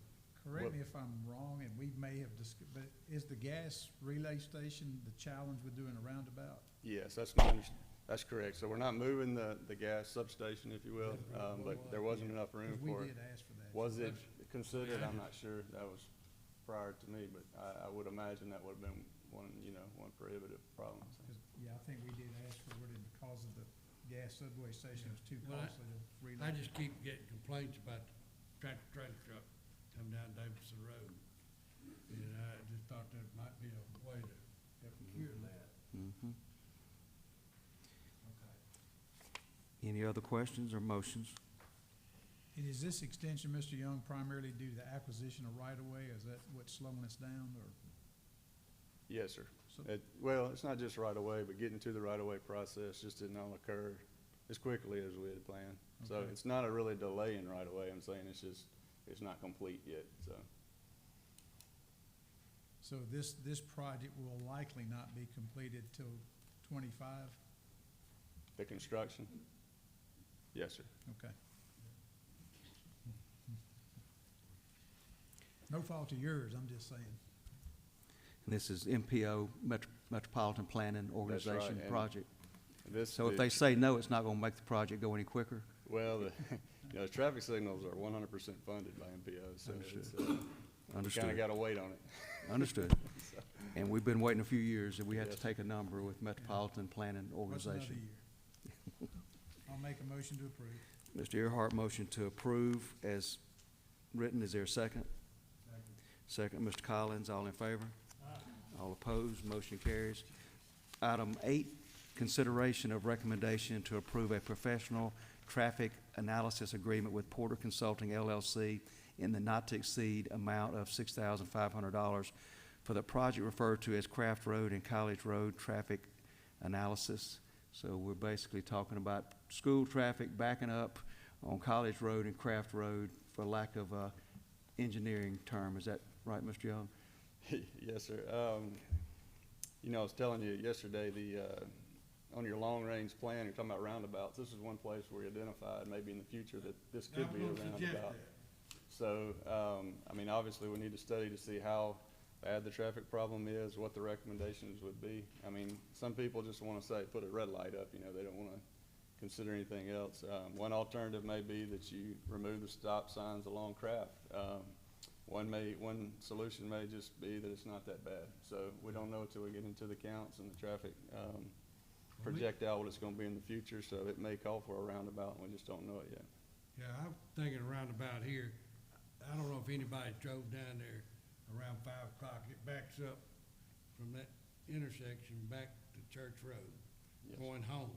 B: Correct me if I'm wrong, and we may have discussed, but is the gas relay station the challenge with doing a roundabout?
I: Yes, that's correct. So we're not moving the gas substation, if you will, but there wasn't enough room
B: 'Cause we
I: for it.
B: did ask for that.
I: Was it considered? I'm not sure. That was prior to me, but I would imagine that would have been one prohibitive problem. So.
B: 'Cause, yeah, I think we did ask for it, and because of the gas subway station, it was too
K: Well,
B: costly to relay.
K: I just keep getting complaints about the trailer truck coming down Davidson Road. And I just thought that might be a way to help cure that.
A: Mhm. Any other questions or motions?
B: And is this extension, Mr. Young, primarily due to the acquisition of right-of-way? Is that what's slowing us down, or?
I: Yes, sir.
B: So-
I: Well, it's not just right away, but getting to the right away process just did not occur as quickly as we had planned. So
B: Okay.
I: it's not a really delay in right away. I'm saying it's not complete yet, so.
B: So this project will likely not be completed till 25?
I: The construction? Yes, sir.
B: Okay. No fault of yours, I'm just saying.
A: And this is MPO, Metropolitan Planning Organization
I: and
A: project.
I: This,
A: So if they say no, it's not gonna make the project go any quicker?
I: well, the traffic signals are 100% funded by MPO, so it's, we
A: Understood.
I: kinda gotta wait on it.
A: Understood.
I: So,
A: And we've been waiting a few years, and we had to
I: Yes.
A: take a number with Metropolitan Planning
B: What's another
A: Organization.
B: year? I'll make a motion to approve.
A: Mr. Earhart, motion to approve as written. Is there a second? Second, Mr. Collins, all in favor? All opposed, motion carries. Item 8, consideration of recommendation to approve a professional traffic analysis agreement with Porter Consulting LLC in the not to exceed amount of $6,500 for the project referred to as Craft Road and College Road traffic analysis. So we're basically talking about school traffic backing up on College Road and Craft Road for lack of a engineering term. Is that right, Mr. Young?
I: Yes, sir. I was telling you yesterday, on your long-range plan, you're talking about roundabouts. This is one place where we identified maybe in the future that this could be a roundabout. So, obviously, we need to study to see how bad the traffic problem is, what the recommendations would be. Some people just want to say, put a red light up, they don't want to consider anything else. One alternative may be that you remove the stop signs along Craft. One solution may just be that it's not that bad. So we don't know until we get into the counts and the traffic, project out what it's gonna be in the future, so it may call for a roundabout, and we just don't know it yet.
K: Yeah, I'm thinking roundabout here. I don't know if anybody drove down there around 5 o'clock. It backs up from that intersection back to Church Road,
I: Yes.
K: going home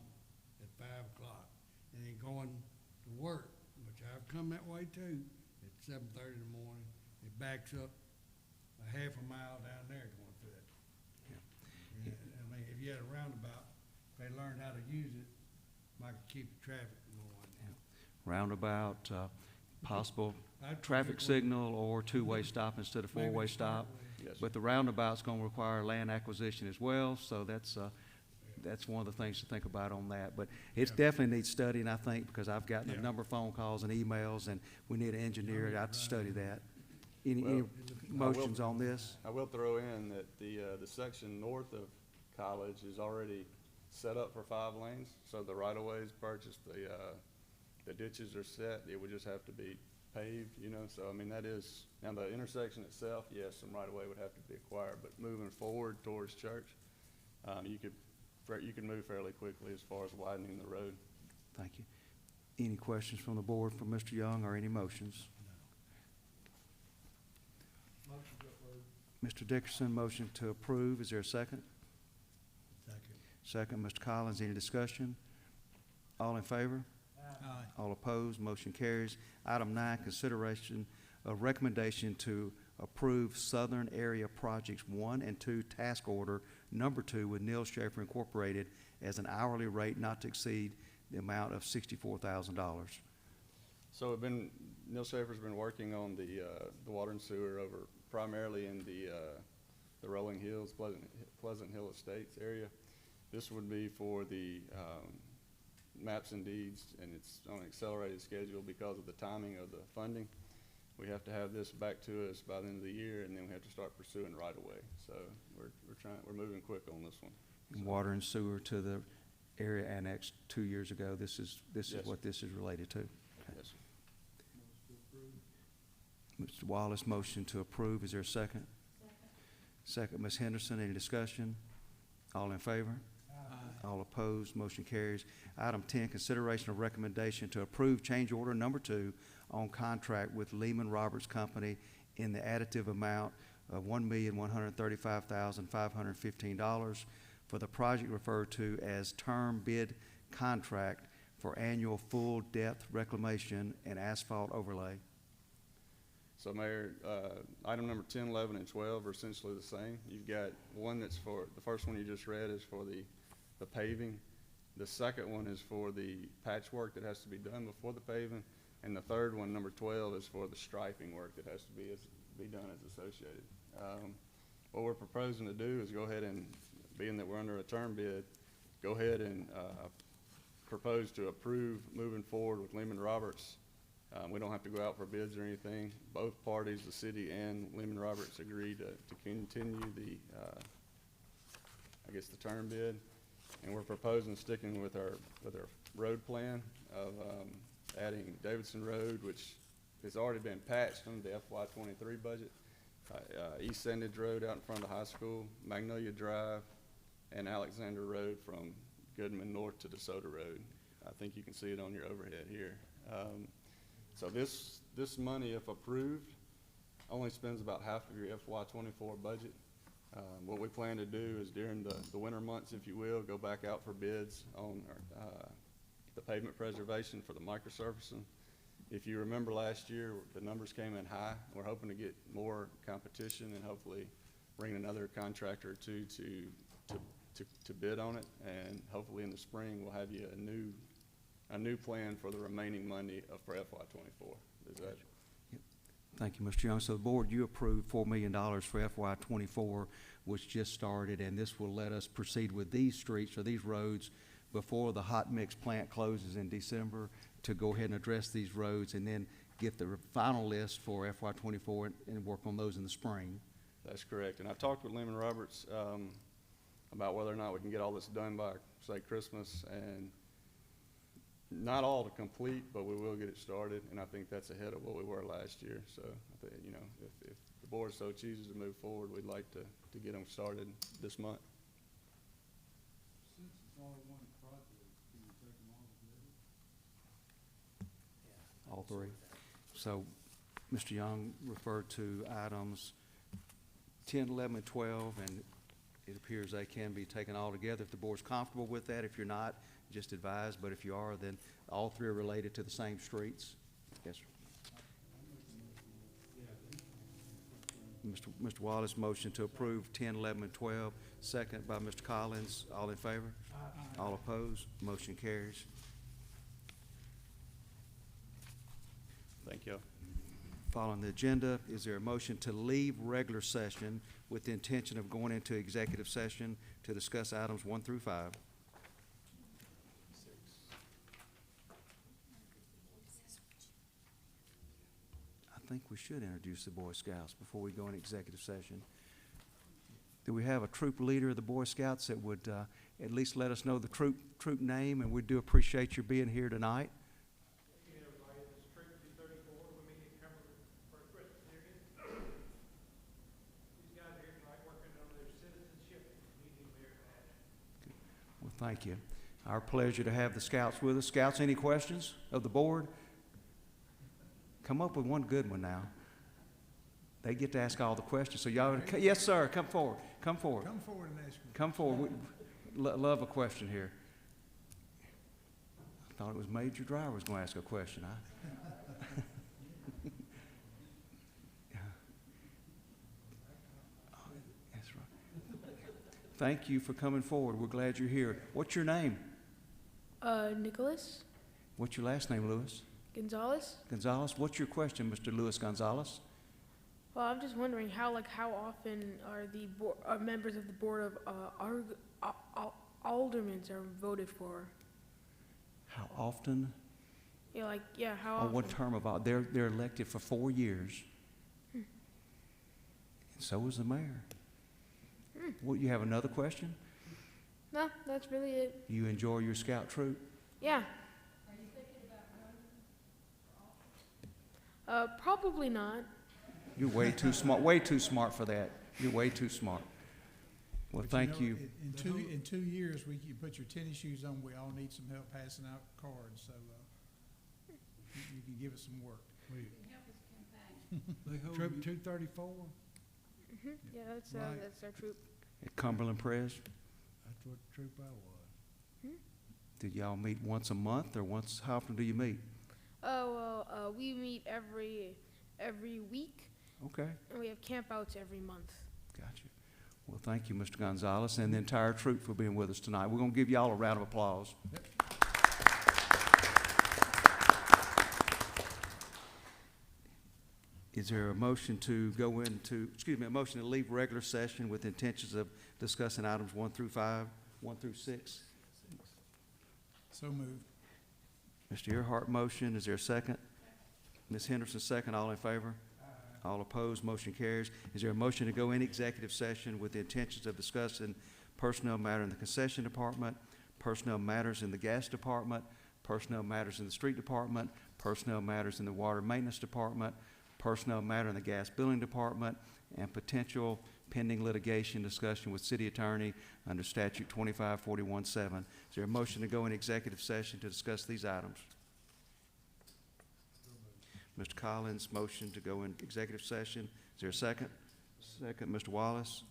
K: at 5 o'clock, and then going to work, which I've come that way too, at 7:30 in the morning. It backs up a half a mile down there going through it.
A: Yeah.
K: And, if you had a roundabout, if they learned how to use it, might keep the traffic going.
A: Roundabout, possible
K: I'd
A: traffic
K: pick one.
A: signal or two-way stop instead of
K: Maybe
A: four-way
K: the
A: stop.
I: Yes, sir.
A: But the roundabout's gonna require land acquisition as well, so that's one of the things to think about on that. But it
K: Yeah.
A: definitely needs studying, I think, because I've gotten a
K: Yeah.
A: number of phone calls and emails, and we need an engineer out to study that. Any
I: Well,
A: motions on this?
I: I will throw in that the section north of College is already set up for 5 lanes, so the right-of-way is purchased, the ditches are set. It would just have to be paved, you know, so I mean, that is, now the intersection itself, yes, some right of way would have to be acquired, but moving forward towards church, you could move fairly quickly as far as widening the road.
A: Thank you. Any questions from the board for Mr. Young or any motions?
K: Motion to approve.
A: Mr. Dickerson, motion to approve. Is there a second?
K: Second.
A: Second, Mr. Collins. Any discussion? All in favor?
B: Aye.
A: All opposed? Motion carries. Item 9, consideration of recommendation to approve Southern Area Projects 1 and 2 Task Order Number 2 with Neil Schaefer Incorporated as an hourly rate not to exceed the amount of $64,000.
I: So Neil Schaefer's been working on the water and sewer over primarily in the Rolling Hills, Pleasant Hill Estates area. This would be for the maps and deeds, and it's on an accelerated schedule because of the timing of the funding. We have to have this back to us by the end of the year, and then we have to start pursuing right away. So we're moving quick on this one. So.
A: Water and sewer to the area annexed 2 years ago. This is
I: Yes,
A: what this is related to. Okay.
I: Yes, sir.
A: Mr. Wallace, motion to approve. Is there a second? Second, Ms. Henderson. Any discussion? All in favor?
B: Aye.
A: All opposed? Motion carries. Item 10, consideration of recommendation to approve change order number 2 on contract with Lehman Roberts Company in the additive amount of $1,135,515 for the project referred to as term bid contract for annual full depth reclamation and asphalt overlay.
I: So Mayor, item number 10, 11, and 12 are essentially the same. You've got one that's for, the first one you just read is for the paving. The second one is for the patchwork that has to be done before the paving. And the third one, number 12, is for the striping work that has to be done as associated. What we're proposing to do is go ahead and, being that we're under a term bid, go ahead and propose to approve moving forward with Lehman Roberts. We don't have to go out for bids or anything. Both parties, the city and Lehman Roberts, agreed to continue the, the term bid. And we're proposing sticking with our road plan of adding Davidson Road, which has already been patched under the FY23 budget, East Sandage Road out in front of the high school, Magnolia Drive, and Alexander Road from Goodman North to DeSoto Road. I think you can see it on your overhead here. So this money, if approved, only spends about half of your FY24 budget. What we plan to do is during the winter months, if you will, go back out for bids on the pavement preservation for the microsurfacing. If you remember last year, the numbers came in high. We're hoping to get more competition and hopefully bring another contractor or two to bid on it. And hopefully in the spring, we'll have you a new plan for the remaining money for FY24. Is that?
A: Thank you, Mr. Young. So the board, you approved $4 million for FY24, which just started, and this will let us proceed with these streets or these roads before the hot mix plant closes in December to go ahead and address these roads and then get the final list for FY24 and work on those in the spring.
I: That's correct. And I talked with Lehman Roberts about whether or not we can get all this done by, say, Christmas, and not all to complete, but we will get it started, and I think that's ahead of what we were last year. So, if the board so chooses to move forward, we'd like to get them started this month.
K: Since it's only one project, can you take them all together?
A: All three. So, Mr. Young referred to items 10, 11, and 12, and it appears they can be taken all together if the board's comfortable with that. If you're not, just advise, but if you are, then all three are related to the same streets. Yes, sir. Mr. Wallace, motion to approve 10, 11, and 12. Second by Mr. Collins. All in favor? Aye. All opposed? Motion carries.
I: Thank you.
A: Following the agenda, is there a motion to leave regular session with the intention of going into executive session to discuss items 1 through 5? I think we should introduce the Boy Scouts before we go into executive session. Do we have a troop leader of the Boy Scouts that would at least let us know the troop name? And we do appreciate you being here tonight.
E: Everybody, this is Troop 234. We're meeting
A: thank you. Our pleasure to have the Scouts with us. Scouts, any questions of the board? Come up with one good one now. They get to ask all the questions, so y'all, yes, sir, come forward, come forward.
B: Come forward and ask me.
A: Come forward. Love a question here. I thought it was Major Driver was going to ask a question. That's right. Thank you for coming forward. We're glad you're here. What's your name?
O: Nicholas
A: What's your last name, Lewis?
O: Gonzalez.
A: Gonzalez. What's your question, Mr. Lewis Gonzalez?
O: Well, I'm just wondering how often are members of the Board of Aldermen are voted for?
A: How often?
O: Yeah, how
A: Or
O: often?
A: what term of? They're elected for 4 years. And so is the mayor. Well, you have another question?
O: No, that's really it.
A: You enjoy your scout troop?
O: Yeah. Are you thinking about running? Probably not.
A: You're way too smart for that. You're way too smart. Well,
B: But
A: thank
B: know,
A: you.
B: In 2 years, you put your tennis shoes on, we all need some help passing out cards, so, you can give us some work.
K: Troop 234,
O: Yeah,
K: Right.
O: that's our troop.
A: At Cumberland Pres,
K: that's what troop I was.
A: did y'all meet once a month or how often do you meet?
O: Oh, well, we meet every week,
A: Okay,
O: and we have campouts every month.
A: gotcha. Well, thank you, Mr. Gonzalez, and the entire troop for being with us tonight. We're going to give y'all a round of applause. Is there a motion to a motion to leave regular session with intentions of discussing items 1 through 5, 1 through 6?
B: So moved.
A: Mr. Earhart motion, is there a second? Ms. Henderson second, all in favor? All opposed, motion carries. Is there a motion to go in executive session with the intentions of discussing personnel matter in the concession department, personnel matters in the gas department, personnel matters in the street department, personnel matters in the water maintenance department, personnel matter in the gas billing department, and potential pending litigation discussion with city attorney under statute 2541-7. Is there a motion to go in executive session to discuss these items? Mr. Collins, motion to go in executive session. Is there a second? Second, Mr. Wallace.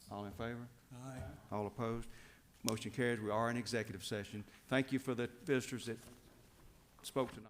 A: All in favor?
B: Aye.
A: All opposed? Motion carries. We are in executive session. Thank you for the visitors that spoke tonight.